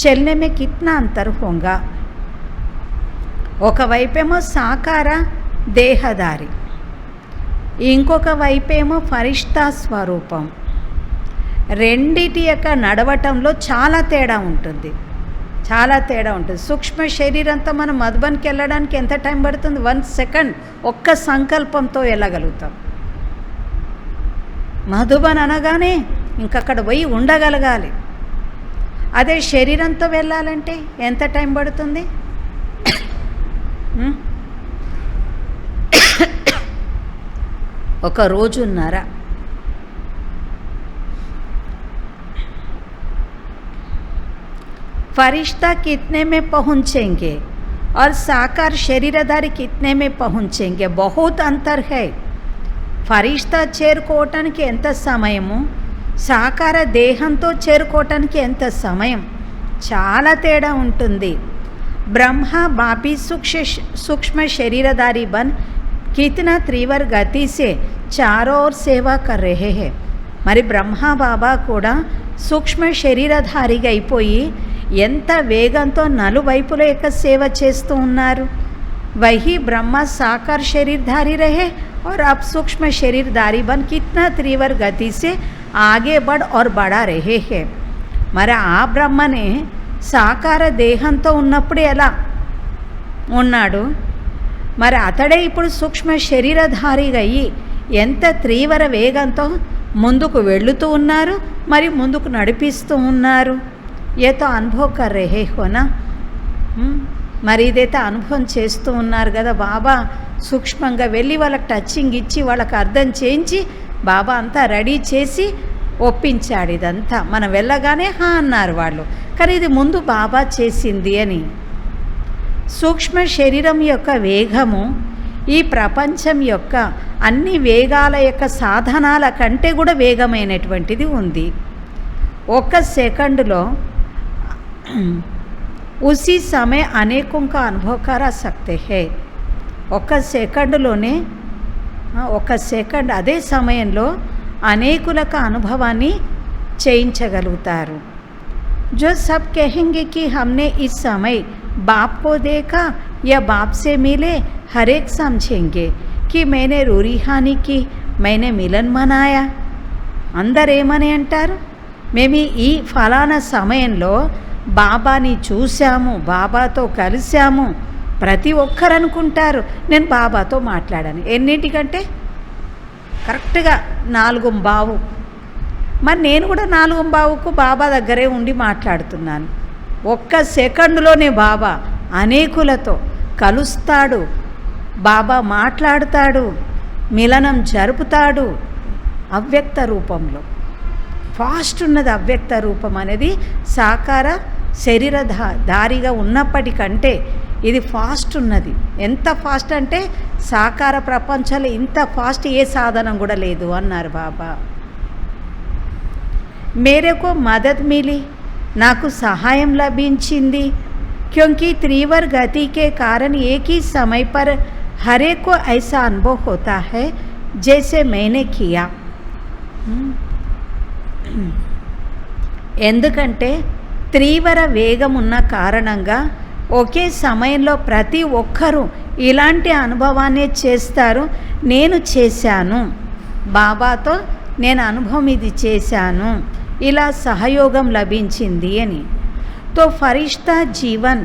चलने में कितना अंतर होगा. ఒకవైపేమో సాకార దేహధారి, ఇంకొక వైపేమో ఫరిష్తా స్వరూపం. రెండిటి యొక్క నడవటంలో చాలా తేడా ఉంటుంది, చాలా తేడా ఉంటుంది. సూక్ష్మ శరీరంతో మనం మధుబన్కి వెళ్ళడానికి ఎంత టైం పడుతుంది? 1 సెకండ్ ఒక్క సంకల్పంతో వెళ్ళగలుగుతాం. మధుబన్ అనగానే ఇంకక్కడ పోయి ఉండగలగాలి. అదే శరీరంతో వెళ్ళాలంటే ఎంత టైం పడుతుంది? ఒక రోజున్నర. फरिश्ता कितने में पहुँचेंगे और साकार शरीरधारी कितने में पहुँचेंगे? बहुत अंतर है. ఫరిష్తా చేరుకోవటానికి ఎంత సమయము, సాకార దేహంతో చేరుకోవటానికి ఎంత సమయం, చాలా తేడా ఉంటుంది. బ్రహ్మ బాపీ सूक्ष्म शरीरधारी बन कितना तीव्र गति से चारों ओर सेवा कर रहे हैं. మరి బ్రహ్మ బాబా కూడా సూక్ష్మ శరీరధారిగా అయిపోయి ఎంత వేగంతో నలువైపుల యొక్క సేవ చేస్తూ ఉన్నారు. वही ब्रह्मा साकार शरीरधारी रहे और अब सूक्ष्म शरीरधारी बन कितना तीव्र गति से आगे बढ़ और बढ़ा रहे हैं. మరి ఆ బ్రహ్మనే సాకార దేహంతో ఉన్నప్పుడు ఎలా ఉన్నాడు, మరి అతడే ఇప్పుడు సూక్ష్మ శరీరధారిగా అయ్యి ఎంత తీవ్ర వేగంతో ముందుకు వెళుతూ ఉన్నారు, మరి ముందుకు నడిపిస్తూ ఉన్నారు. ఏతో అనుభవ కర్ రహే హోనా. మరి ఇదైతే అనుభవం చేస్తూ ఉన్నారు కదా. బాబా సూక్ష్మంగా వెళ్ళి వాళ్ళకి టచింగ్ ఇచ్చి వాళ్ళకి అర్థం చేయించి బాబా అంతా రెడీ చేసి ఒప్పించాడు. ఇదంతా మనం వెళ్ళగానే హా అన్నారు వాళ్ళు, కానీ ఇది ముందు బాబా చేసింది అని. సూక్ష్మ శరీరం యొక్క వేగము ఈ ప్రపంచం యొక్క అన్ని వేగాల యొక్క సాధనాల కంటే కూడా వేగమైనటువంటిది ఉంది. 1 సెకండ్లో उसी समय अनेकों का अनुभव करा सकते हैं. 1 సెకండ్లోనే 1 సెకండ్ అదే సమయంలో అనేకులకు అనుభవాన్ని చేయించగలుగుతారు. जो सब कहेंगे कि हमने इस समय बाप को देखा या बाप से मिले, हर एक समझेंगे कि मैंने रूरी हानि की, मैंने मिलन मनाया. అందరు ఏమని అంటారు? మేము ఈ ఫలానా సమయంలో బాబాని చూశాము, బాబాతో కలిశాము. ప్రతి ఒక్కరు అనుకుంటారు నేను బాబాతో మాట్లాడాను. ఎన్నింటికంటే కరెక్ట్గా 4:15. మరి నేను కూడా 4:15కు బాబా దగ్గరే ఉండి మాట్లాడుతున్నాను. ఒక్క సెకండ్లోనే బాబా అనేకులతో కలుస్తాడు, బాబా మాట్లాడుతాడు, మిలనం జరుపుతాడు అవ్యక్త రూపంలో. ఫాస్ట్ ఉన్నది అవ్యక్త రూపం అనేది సాకార శరీరధారిగా ఉన్నప్పటికంటే ఇది ఫాస్ట్ ఉన్నది. ఎంత ఫాస్ట్ అంటే సాకార ప్రపంచంలో ఇంత ఫాస్ట్ ఏ సాధనం కూడా లేదు అన్నారు బాబా. మేరకు మదద్ మిలి, నాకు సహాయం లభించింది. क्योंकि त्रिवर गति के कारण एक ही समय पर हर एक को ऐसा अनुभव होता है जैसे मैंने किया. ఎందుకంటే త్రివర వేగం ఉన్న కారణంగా ఒకే సమయంలో ప్రతి ఒక్కరూ ఇలాంటి అనుభవాన్ని చేస్తారు. నేను చేశాను, బాబాతో నేను అనుభవం ఇది చేశాను, ఇలా సహయోగం లభించింది అని. తో ఫరిష్తా జీవన్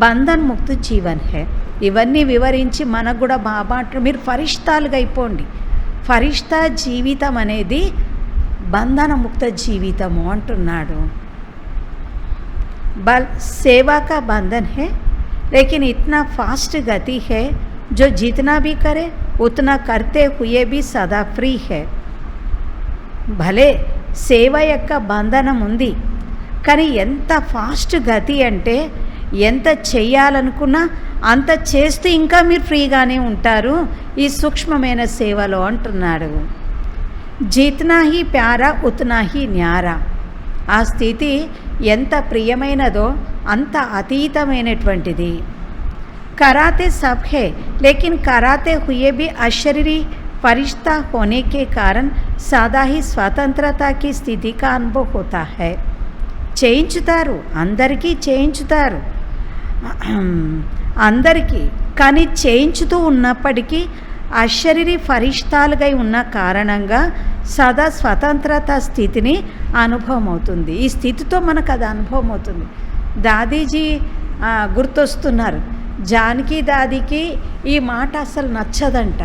బంధన్ ముక్త జీవన్ హే. ఇవన్నీ వివరించి మనకు కూడా బాబా అంటారు మీరు ఫరిష్తాలుగా అయిపోండి. ఫరిష్తా జీవితం అనేది బంధన ముక్త జీవితము అంటున్నాడు. बल सेवा का बंधन है, लेकिन इतना फास्ट गति है जो जितना भी करे उतना करते हुए भी सदा फ्री है. భలే సేవ యొక్క బంధనం ఉంది, కానీ ఎంత ఫాస్ట్ గతి అంటే ఎంత చెయ్యాలనుకున్నా అంత చేస్తూ ఇంకా మీరు ఫ్రీగానే ఉంటారు ఈ సూక్ష్మమైన సేవలో అంటున్నాడు. జిత్నా హీ ప్యారా ఉత్నా హీ న్యారా. ఆ స్థితి ఎంత ప్రియమైనదో అంత అతీతమైనటువంటిది. कराते सब है, लेकिन कराते हुए भी अशरीरी फरिश्ता होने के कारण सदा ही स्वतंत्रता की स्थिति का अनुभव होता है. చేయించుతారు, అందరికీ చేయించుతారు, అందరికీ. కానీ చేయించుతూ ఉన్నప్పటికీ అశరీరి ఫరిష్తాలుగా ఉన్న కారణంగా సదా స్వతంత్రత స్థితిని అనుభవం అవుతుంది. ఈ స్థితితో మనకు అది అనుభవం అవుతుంది. దాదీజీ గుర్తొస్తున్నారు. జానకి దాదీకి ఈ మాట అసలు నచ్చదంట.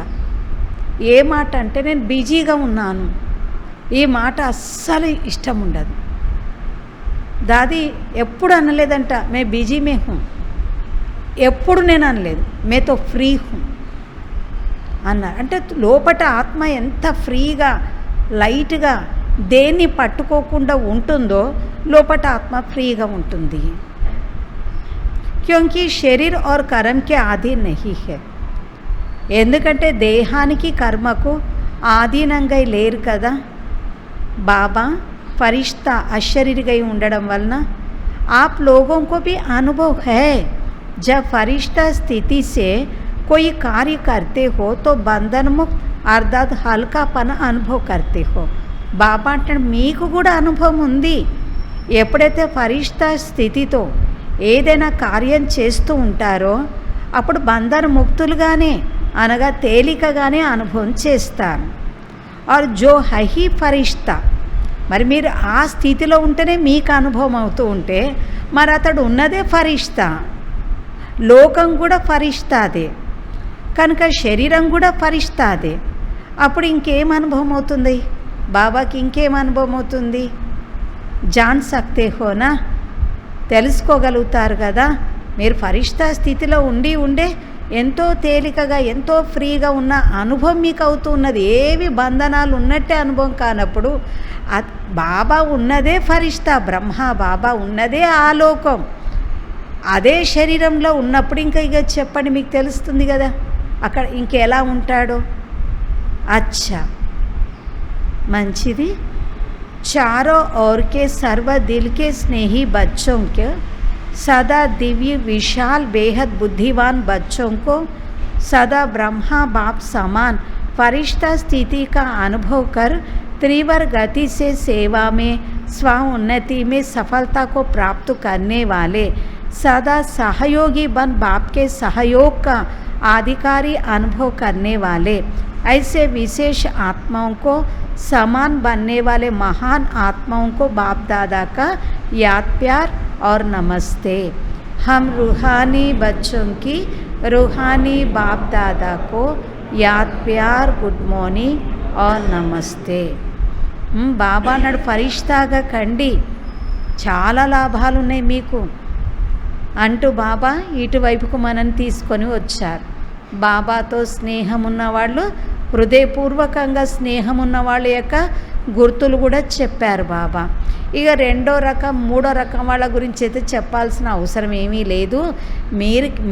ఏ మాట అంటే నేను బిజీగా ఉన్నాను, ఈ మాట అస్సలు ఇష్టం ఉండదు. దాదీ ఎప్పుడు అనలేదంట మే బిజీ మే హూ, ఎప్పుడు నేను అనలేదు మేతో ఫ్రీ హూ అన్నారు. అంటే లోపట ఆత్మ ఎంత ఫ్రీగా లైట్గా దేన్ని పట్టుకోకుండా ఉంటుందో లోపట ఆత్మ ఫ్రీగా ఉంటుంది. క్యోంకి శరీర్ और कर्म के आधीन नहीं है. ఎందుకంటే దేహానికి కర్మకు ఆధీనంగా లేరు కదా. బాబా ఫరిష్తా అశరీరిగా ఉండడం వలన आप लोगों को भी अनुभव है. जब फरिश्ता स्थिति से कोई कार्य करते हो तो बंधन मुक्त अर्थात हल्कापन अनुभव करते हो. బాబా అంటే మీకు కూడా అనుభవం ఉంది. ఎప్పుడైతే ఫరిష్తా స్థితితో ఏదైనా కార్యం చేస్తూ ఉంటారో అప్పుడు బంధన ముక్తులుగానే అనగా తేలికగానే అనుభవం చేస్తారు. और जो है ही फरिश्ता, మరి మీరు ఆ స్థితిలో ఉంటేనే మీకు అనుభవం అవుతూ ఉంటే మరి అతడు ఉన్నదే ఫరిష్తా, లోకం కూడా ఫరిష్తాదే కనుక శరీరం కూడా ఫరిష్తాదే. అప్పుడు ఇంకేం అనుభవం అవుతుంది బాబాకి? ఇంకేం అనుభవం అవుతుంది? జాన్ సక్తే హోనా, తెలుసుకోగలుగుతారు కదా. మీరు ఫరిష్తా స్థితిలో ఉండే ఎంతో తేలికగా ఎంతో ఫ్రీగా ఉన్న అనుభవం మీకు అవుతూ ఉన్నది. ఏవి బంధనాలు ఉన్నట్టే అనుభవం కానప్పుడు బాబా ఉన్నదే ఫరిష్తా, బ్రహ్మ బాబా ఉన్నదే ఆలోకం. అదే శరీరంలో ఉన్నప్పుడు ఇంకా ఇక చెప్పండి మీకు తెలుస్తుంది కదా అక్కడ ఇంకెలా ఉంటాడో. అచ్చా మంచిది. चारों ओर के सर्व दिल के स्नेही बच्चों के सदा दिव्य विशाल बेहद बुद्धिमान बच्चों को सदा ब्रह्मा बाप समान फरिश्ता स्थिति का अनुभव कर त्रिवर गति से सेवा में स्व उन्नति में सफलता को प्राप्त करने वाले सदा सहयोगी बन बाप के सहयोग का अधिकारी अनुभव करने वाले ऐसे विशेष आत्माओं को समान बनने वाले महान आत्माओं को बाप दादा का याद प्यार और नमस्ते। हम रूहानी बच्चों की रूहानी बाप दादा को याद प्यार गुड మార్నింగ్ और నమస్తే। బాబా అన్నాడు ఫరిష్తాగా కండి, చాలా లాభాలు ఉన్నాయి మీకు అంటూ బాబా ఇటువైపుకు మనం తీసుకొని వచ్చారు. బాబాతో స్నేహం ఉన్నవాళ్ళు, హృదయపూర్వకంగా స్నేహం ఉన్న వాళ్ళ యొక్క గుర్తులు కూడా చెప్పారు బాబా. ఇక రెండో రకం మూడో రకం వాళ్ళ గురించి అయితే చెప్పాల్సిన అవసరం ఏమీ లేదు,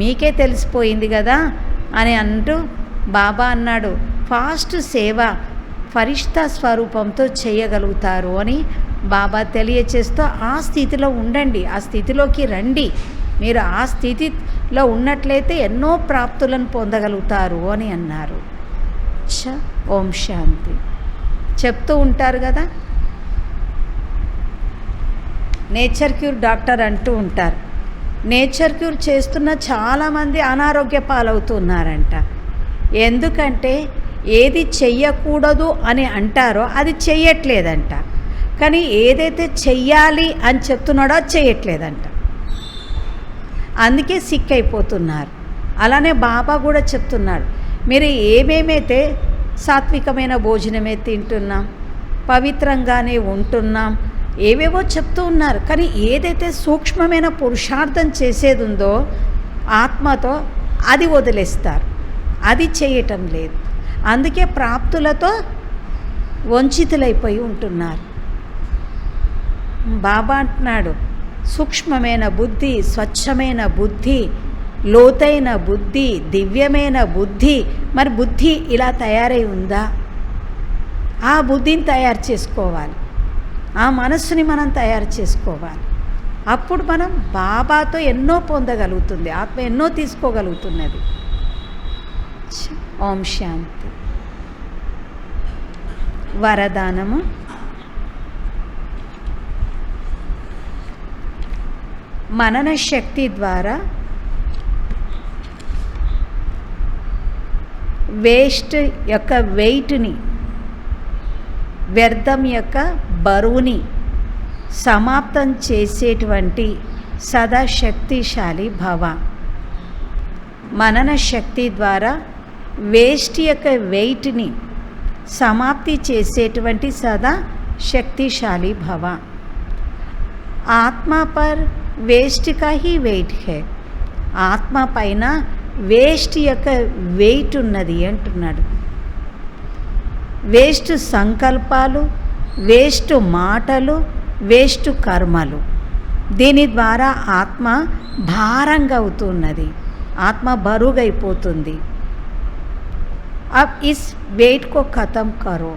మీకే తెలిసిపోయింది కదా అని అంటూ బాబా అన్నాడు ఫాస్ట్ సేవ ఫరిష్తా స్వరూపంతో చేయగలుగుతారు అని బాబా తెలియచేస్తూ ఆ స్థితిలో ఉండండి, ఆ స్థితిలోకి రండి, మీరు ఆ స్థితిలో ఉన్నట్లయితే ఎన్నో ప్రాప్తులను పొందగలుగుతారు అని అన్నారు. ఓం శాంతి. చెప్తూ ఉంటారు కదా, నేచర్ క్యూర్ డాక్టర్ అంటూ ఉంటారు. నేచర్ క్యూర్ చేస్తున్న చాలామంది అనారోగ్య పాలవుతున్నారంట. ఎందుకంటే ఏది చెయ్యకూడదు అని అంటారో అది చెయ్యట్లేదంట, కానీ ఏదైతే చెయ్యాలి అని చెప్తున్నాడో అది చెయ్యట్లేదంట. అందుకే సిక్ అయిపోతున్నారు. అలానే బాబా కూడా చెప్తున్నాడు, మీరు ఏమేమైతే సాత్వికమైన భోజనమే తింటున్నాం, పవిత్రంగానే ఉంటున్నాం, ఏవేవో చెప్తూ ఉన్నారు, కానీ ఏదైతే సూక్ష్మమైన పురుషార్థం చేసేది ఉందో ఆత్మతో అది వదిలేస్తారు, అది చేయటం లేదు. అందుకే ప్రాప్తులతో వంచితులైపోయి ఉంటున్నారు. బాబా అంటున్నాడు సూక్ష్మమైన బుద్ధి, స్వచ్ఛమైన బుద్ధి, లోతైన బుద్ధి, దివ్యమైన బుద్ధి. మరి బుద్ధి ఇలా తయారై ఉందా? ఆ బుద్ధిని తయారు చేసుకోవాలి, ఆ మనస్సుని మనం తయారు చేసుకోవాలి. అప్పుడు మనం బాబాతో ఎన్నో పొందగలుగుతుంది, ఆత్మ ఎన్నో తీసుకోగలుగుతున్నది. ఓం శాంతి. వరదానము. మనన శక్తి ద్వారా వేస్ట్ యొక్క వెయిట్ని, వ్యర్థం యొక్క బరువుని సమాప్తం చేసేటువంటి సదా శక్తిశాలి భవ. మనన శక్తి ద్వారా వేస్ట్ యొక్క వెయిట్ని సమాప్తి చేసేటువంటి సదా శక్తిశాలి భవ. ఆత్మ పర్ వేస్ట్ కా హీ వెయిట్ హే. ఆత్మ పైన వేస్ట్ యొక్క వెయిట్ ఉన్నది అంటున్నాడు. వేస్ట్ సంకల్పాలు, వేస్ట్ మాటలు, వేస్ట్ కర్మలు, దీని ద్వారా ఆత్మ భారంగా అవుతున్నది, ఆత్మ బరువుగైపోతుంది. అబ్ ఇస్ వెయిట్ కో ఖతం కరో.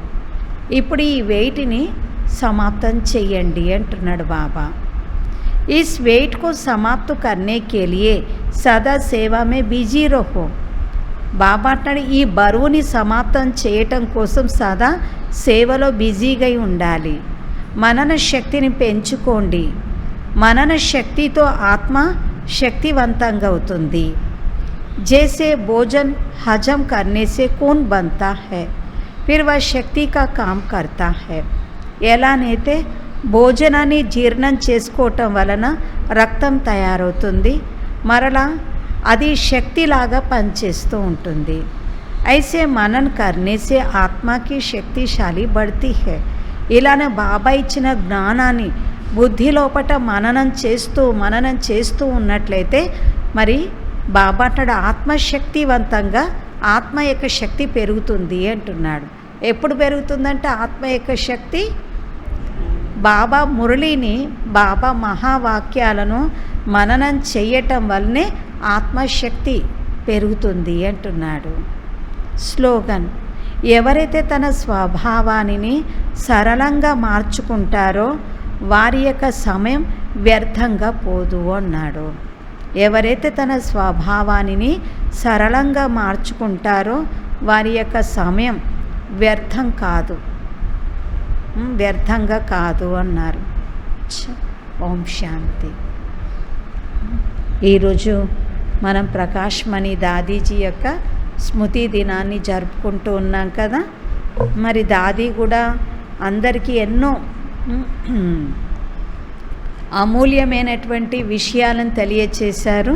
ఇప్పుడు ఈ వెయిట్ని సమాప్తం చెయ్యండి అంటున్నాడు బాబా. इस वेट को समाप्त करने के लिए सदा सेवा में बिजी रहो. బాబా అంటాడు ఈ బరువుని సమాప్తం చేయటం కోసం సదా సేవలో బిజీగా ఉండాలి. మనన శక్తిని పెంచుకోండి. మనన శక్తితో ఆత్మ శక్తివంతంగా అవుతుంది. जैसे भोजन हजम करने से खून बनता है, फिर वह शक्ति का काम करता है. ఎలానైతే భోజనాన్ని జీర్ణం చేసుకోవటం వలన రక్తం తయారవుతుంది, మరలా అది శక్తిలాగా పనిచేస్తూ ఉంటుంది. ఐసే మనన్ కర్నే సే ఆత్మకి శక్తిశాలి బడ్తీ హై. ఇలానే బాబా ఇచ్చిన జ్ఞానాన్ని బుద్ధి లోపట మననం చేస్తూ ఉన్నట్లయితే మరి బాబా అంటాడు ఆత్మశక్తివంతంగా ఆత్మ యొక్క శక్తి పెరుగుతుంది అంటున్నాడు. ఎప్పుడు పెరుగుతుందంటే ఆత్మ యొక్క శక్తి బాబా మురళిని, బాబా మహావాక్యాలను మననం చేయటం వల్లనే ఆత్మశక్తి పెరుగుతుంది అంటున్నాడు. స్లోగన్. ఎవరైతే తన స్వభావాన్ని సరళంగా మార్చుకుంటారో వారి యొక్క సమయం వ్యర్థంగా పోదు అన్నాడు. ఎవరైతే తన స్వభావాన్ని సరళంగా మార్చుకుంటారో వారి యొక్క సమయం వ్యర్థంగా కాదు అన్నారు. ఓం శాంతి. ఈరోజు మనం ప్రకాష్ మణి దాదీజీ యొక్క స్మృతి దినాన్ని జరుపుకుంటూ ఉన్నాం కదా. మరి దాది కూడా అందరికీ ఎన్నో అమూల్యమైనటువంటి విషయాలను తెలియచేశారు.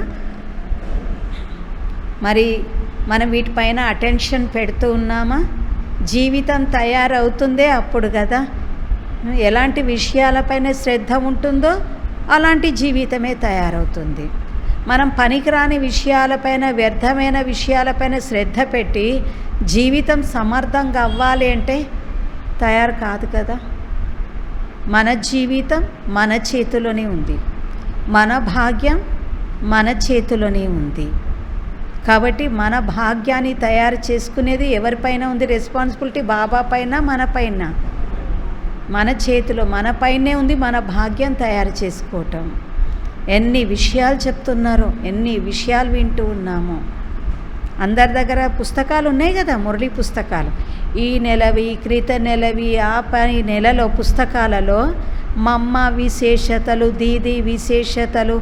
మరి మనం వీటిపైన అటెన్షన్ పెడుతూ ఉన్నామా? జీవితం తయారవుతుందే అప్పుడు కదా. ఎలాంటి విషయాలపైన శ్రద్ధ ఉంటుందో అలాంటి జీవితమే తయారవుతుంది. మనం పనికిరాని విషయాలపైన, వ్యర్థమైన విషయాలపైన శ్రద్ధ పెట్టి జీవితం సమర్థంగా అవ్వాలి అంటే తయారు కాదు కదా. మన జీవితం మన చేతిలోనే ఉంది, మన భాగ్యం మన చేతిలోనే ఉంది. కాబట్టి మన భాగ్యాన్ని తయారు చేసుకునేది ఎవరిపైన ఉంది? రెస్పాన్సిబిలిటీ బాబా పైన, మన పైన, మన చేతిలో, మన పైనే ఉంది మన భాగ్యం తయారు చేసుకోవటం. ఎన్ని విషయాలు చెప్తున్నారో, ఎన్ని విషయాలు వింటూ ఉన్నామో. అందరి దగ్గర పుస్తకాలు ఉన్నాయి కదా, మురళి పుస్తకాలు. ఈ నెలవి, క్రిత నెలవి, ఆ పని నెలలో పుస్తకాలలో మమ్మ విశేషతలు, దీది విశేషతలు,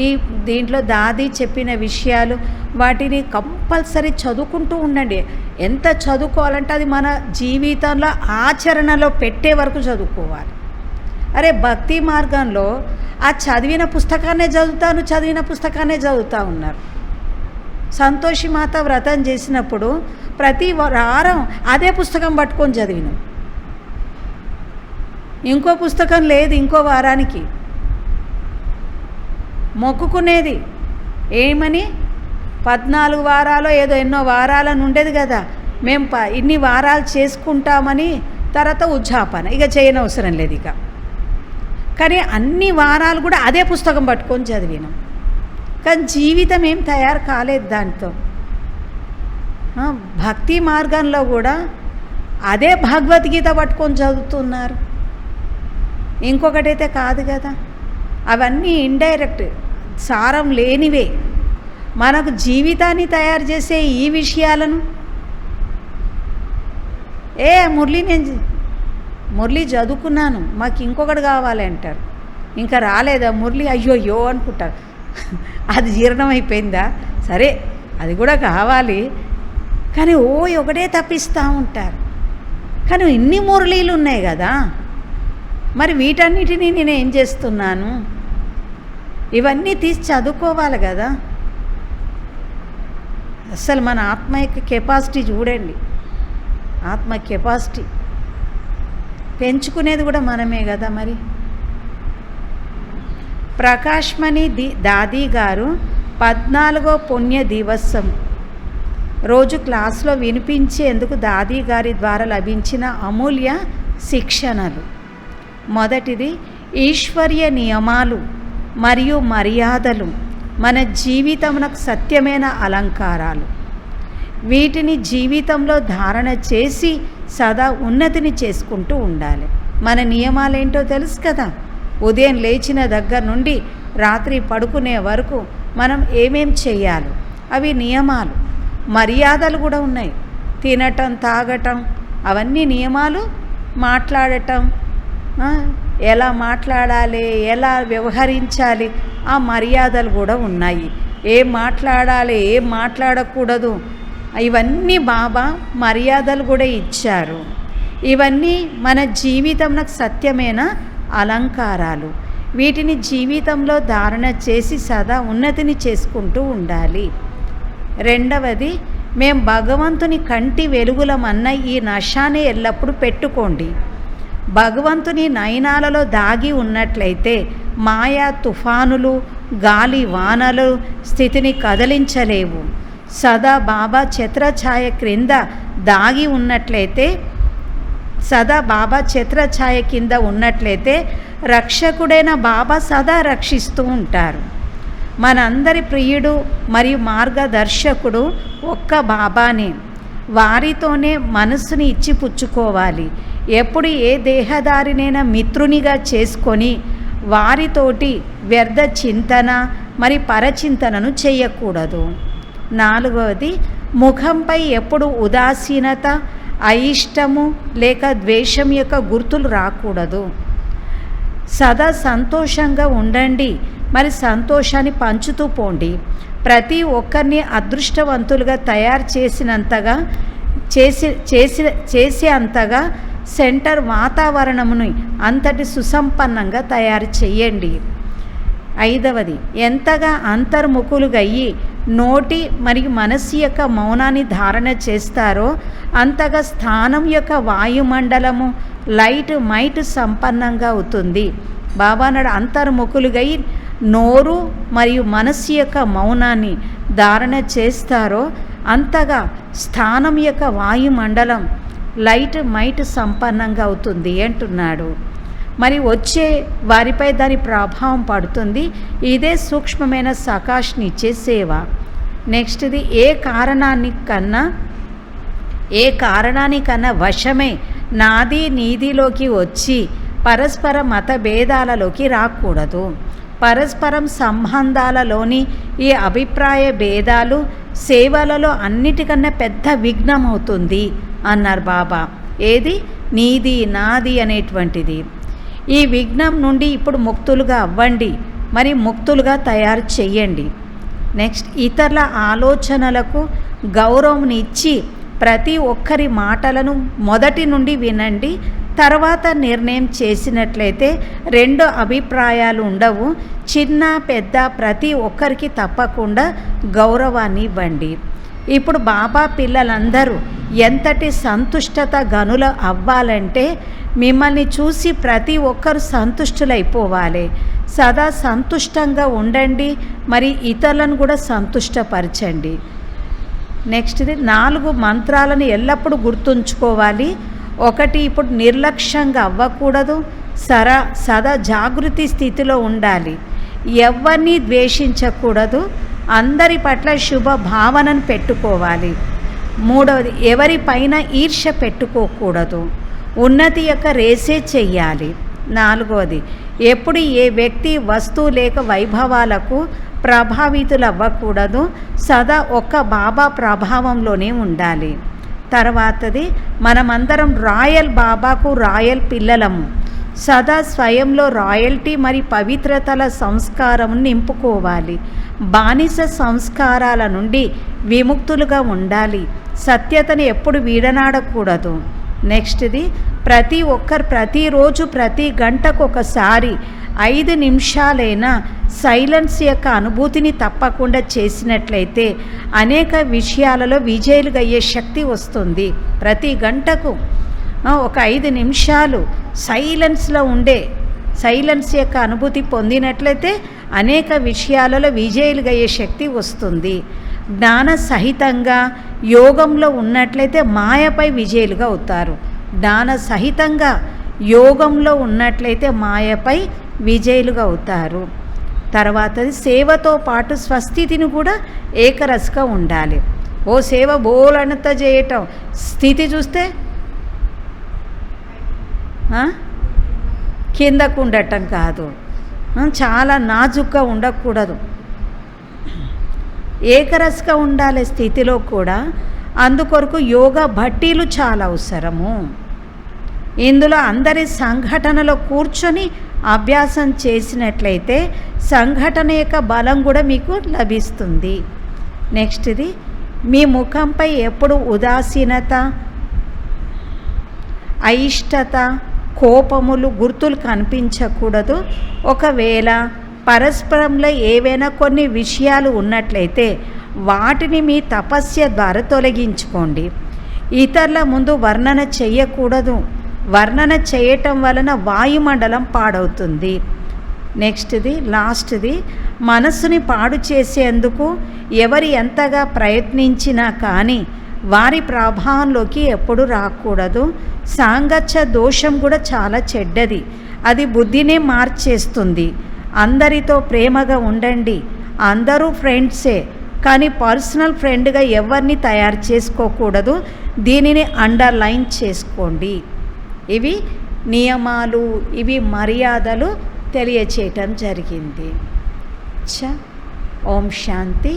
ఈ దీంట్లో దాది చెప్పిన విషయాలు, వాటిని కంపల్సరీ చదువుకుంటూ ఉండండి. ఎంత చదువుకోవాలంటే అది మన జీవితంలో ఆచరణలో పెట్టే వరకు చదువుకోవాలి. అరే భక్తి మార్గంలో ఆ చదివిన పుస్తకాన్నే చదువుతా ఉన్నారు. సంతోషి మాత వ్రతం చేసినప్పుడు ప్రతి వారం అదే పుస్తకం పట్టుకొని చదివినాం. ఇంకో పుస్తకం లేదు ఇంకో వారానికి. మొక్కుకునేది ఏమని? 14 వారాలు ఏదో ఎన్నో వారాలను ఉండేది కదా, మేము ఇన్ని వారాలు చేసుకుంటామని. తర్వాత ఉజ్జాపన ఇక చేయనవసరం లేదు ఇక. కానీ అన్ని వారాలు కూడా అదే పుస్తకం పట్టుకొని చదివినాం. కానీ జీవితం ఏం తయారు కాలేదు దాంతో. భక్తి మార్గంలో కూడా అదే భగవద్గీత పట్టుకొని చదువుతున్నారు. ఇంకొకటైతే కాదు కదా. అవన్నీ ఇండైరెక్ట్, సారం లేనివే. మనకు జీవితాన్ని తయారు చేసే ఈ విషయాలను నేను మురళి చదువుకున్నాను, మాకు ఇంకొకటి కావాలి అంటారు. ఇంకా రాలేదా మురళి, అయ్యో అనుకుంటారు. అది జీర్ణమైపోయిందా? సరే అది కూడా కావాలి, కానీ ఒకటే తప్పిస్తూ ఉంటారు. కానీ ఇన్ని మురళీలు ఉన్నాయి కదా, మరి వీటన్నిటినీ నేను ఏం చేస్తున్నాను? ఇవన్నీ తీసి చదువుకోవాలి కదా. అసలు మన ఆత్మ యొక్క కెపాసిటీ చూడండి. ఆత్మ కెపాసిటీ పెంచుకునేది కూడా మనమే కదా. మరి ప్రకాష్మణి దాది గారు 14వ పుణ్య దివసం రోజు క్లాస్లో వినిపించేందుకు దాది గారి ద్వారా లభించిన అమూల్య శిక్షణలు. మొదటిది ఈశ్వర్య నియమాలు మరియు మర్యాదలు మన జీవితమునకు సత్యమైన అలంకారాలు. వీటిని జీవితంలో ధారణ చేసి సదా ఉన్నతిని చేసుకుంటూ ఉండాలి. మన నియమాలేంటో తెలుసు కదా. ఉదయం లేచిన దగ్గర నుండి రాత్రి పడుకునే వరకు మనం ఏమేం చేయాలి అవి నియమాలు. మర్యాదలు కూడా ఉన్నాయి. తినటం, తాగటం అవన్నీ నియమాలు. మాట్లాడటం, ఎలా మాట్లాడాలి, ఎలా వ్యవహరించాలి ఆ మర్యాదలు కూడా ఉన్నాయి. ఏం మాట్లాడాలి, ఏం మాట్లాడకూడదు ఇవన్నీ బాబా మర్యాదలు కూడా ఇచ్చారు. ఇవన్నీ మన జీవితంలో సత్యమైన అలంకారాలు. వీటిని జీవితంలో ధారణ చేసి సదా ఉన్నతిని చేసుకుంటూ ఉండాలి. రెండవది, మేము భగవంతుని కంటి వెలుగులమన్న ఈ నశాన్ని ఎల్లప్పుడూ పెట్టుకోండి. భగవంతుని నయనాలలో దాగి ఉన్నట్లయితే మాయా తుఫానులు, గాలి వానలు స్థితిని కదిలించలేవు. సదా బాబా ఛత్రఛాయ క్రింద దాగి ఉన్నట్లయితే, సదా బాబా ఛత్రఛాయ కింద ఉన్నట్లయితే రక్షకుడైన బాబా సదా రక్షిస్తూ ఉంటారు. మనందరి ప్రియుడు మరియు మార్గదర్శకుడు ఒక్క బాబానే. వారితోనే మనసుని ఇచ్చి పుచ్చుకోవాలి. ఎప్పుడు ఏ దేహదారినైనా మిత్రునిగా చేసుకొని వారితోటి వ్యర్థ చింతన మరి పరచింతనను చేయకూడదు. నాలుగవది, ముఖంపై ఎప్పుడు ఉదాసీనత, అయిష్టము లేక ద్వేషం యొక్క గుర్తులు రాకూడదు. సదా సంతోషంగా ఉండండి, మరి సంతోషాన్ని పంచుతూ పోండి. ప్రతి ఒక్కరిని అదృష్టవంతులుగా తయారు చేసినంతగా చేసే అంతగా సెంటర్ వాతావరణమును అంతటి సుసంపన్నంగా తయారు చేయండి. 5వది, ఎంతగా అంతర్ముఖులుగయ్యి నోటి మరియు మనస్సు యొక్క మౌనాన్ని ధారణ చేస్తారో అంతగా స్థానం యొక్క వాయుమండలము లైట్ మైట్ సంపన్నంగా అవుతుంది. బాబా నాడు అంతర్ముఖులుగై నోరు మరియు మనస్సు యొక్క మౌనాన్ని ధారణ చేస్తారో అంతగా స్థానం యొక్క వాయుమండలం లైట్ మైట్ సంపన్నంగా అవుతుంది అంటున్నాడు. మరి వచ్చే వారిపై దాని ప్రభావం పడుతుంది. ఇదే సూక్ష్మమైన సకాష్నిచ్చే సేవ. నెక్స్ట్ది, ఏ కారణానికన్నా వశమే నాది నీదిలోకి వచ్చి పరస్పర మత భేదాలలోకి రాకూడదు. పరస్పరం సంబంధాలలోని ఈ అభిప్రాయ భేదాలు సేవలలో అన్నిటికన్నా పెద్ద విఘ్నం అవుతుంది అన్నారు బాబా. ఏది? నీది నాది అనేటువంటిది. ఈ విఘ్నం నుండి ఇప్పుడు ముక్తులుగా అవ్వండి, మరి ముక్తులుగా తయారు చెయ్యండి. నెక్స్ట్, ఇతరుల ఆలోచనలకు గౌరవం ఇచ్చి ప్రతి ఒక్కరి మాటలను మొదటి నుండి వినండి. తర్వాత నిర్ణయం చేసినట్లయితే రెండు అభిప్రాయాలు ఉండవు. చిన్న పెద్ద ప్రతి ఒక్కరికి తప్పకుండా గౌరవాన్ని ఇవ్వండి. ఇప్పుడు బాబా పిల్లలందరూ ఎంతటి సంతుష్టత గనుల అవ్వాలంటే మిమ్మల్ని చూసి ప్రతి ఒక్కరు సంతుష్టులైపోవాలి. సదా సంతుష్టంగా ఉండండి, మరి ఇతరులను కూడా సంతుష్టపరచండి. నెక్స్ట్ది, 4 మంత్రాలను ఎల్లప్పుడూ గుర్తుంచుకోవాలి. 1, ఇప్పుడు నిర్లక్ష్యంగా అవ్వకూడదు, సదా జాగృతి స్థితిలో ఉండాలి. ఎవరిని ద్వేషించకూడదు, అందరి పట్ల శుభ భావనను పెట్టుకోవాలి. 3వది, ఎవరిపైన ఈర్ష్య పెట్టుకోకూడదు, ఉన్నతి యొక్క రేసే చెయ్యాలి. 4వది, ఎప్పుడు ఏ వ్యక్తి వస్తువు లేక వైభవాలకు ప్రభావితులు అవ్వకూడదు, సదా ఒక్క బాబా ప్రభావంలోనే ఉండాలి. తర్వాతది, మనమందరం రాయల్ బాబాకు రాయల్ పిల్లలము. సదా స్వయంలో రాయల్టీ మరి పవిత్రతల సంస్కారం నింపుకోవాలి. బానిస సంస్కారాల నుండి విముక్తులుగా ఉండాలి. సత్యతను ఎప్పుడు వీడనాడకూడదు. నెక్స్ట్ది, ప్రతి ఒక్కరు ప్రతిరోజు ప్రతి గంటకు ఒకసారి 5 నిమిషాలైనా సైలెన్స్ యొక్క అనుభూతిని తప్పకుండా చేసినట్లయితే అనేక విషయాలలో విజయులుగా అయ్యే శక్తి వస్తుంది. ప్రతి గంటకు ఒక 5 నిమిషాలు సైలెన్స్ యొక్క అనుభూతి పొందినట్లయితే అనేక విషయాలలో విజయులుగా అయ్యే శక్తి వస్తుంది. జ్ఞాన సహితంగా యోగంలో ఉన్నట్లయితే మాయపై విజయులుగా అవుతారు. జ్ఞాన సహితంగా యోగంలో ఉన్నట్లయితే మాయపై విజయులుగా అవుతారు. తర్వాతది, సేవతో పాటు స్వస్థితిని కూడా ఏకరసగా ఉండాలి. ఓ సేవ బోలనంత చేయటం, స్థితి చూస్తే కిందకు ఉండటం కాదు, చాలా నాజుగ్గా ఉండకూడదు, ఏకరసగా ఉండాలి స్థితిలో కూడా. అందుకొరకు యోగా భట్టీలు చాలా అవసరము. ఇందులో అందరి సంఘటనలో కూర్చొని అభ్యాసం చేసినట్లయితే సంఘటన యొక్క బలం కూడా మీకు లభిస్తుంది. నెక్స్ట్ది, మీ ముఖంపై ఎప్పుడు ఉదాసీనత, అయిష్టత, కోపములు గుర్తులు కనిపించకూడదు. ఒకవేళ పరస్పరంలో ఏవైనా కొన్ని విషయాలు ఉన్నట్లయితే వాటిని మీ తపస్య ద్వారా తొలగించుకోండి. ఇతరుల ముందు వర్ణన చేయకూడదు. వర్ణన చేయటం వలన వాయుమండలం పాడవుతుంది. నెక్స్ట్ది, లాస్ట్ది, మనస్సుని పాడు చేసేందుకు ఎవరు ఎంతగా ప్రయత్నించినా కానీ వారి ప్రభావంలోకి ఎప్పుడు రాకూడదు. సాంగత్య దోషం కూడా చాలా చెడ్డది, అది బుద్ధినే మార్చేస్తుంది. అందరితో ప్రేమగా ఉండండి. అందరూ ఫ్రెండ్సే, కానీ పర్సనల్ ఫ్రెండ్గా ఎవరిని తయారు చేసుకోకూడదు. దీనిని అండర్లైన్ చేసుకోండి. ఇవి నియమాలు, ఇవి మర్యాదలు తెలియచేయటం జరిగింది. ఓం శాంతి.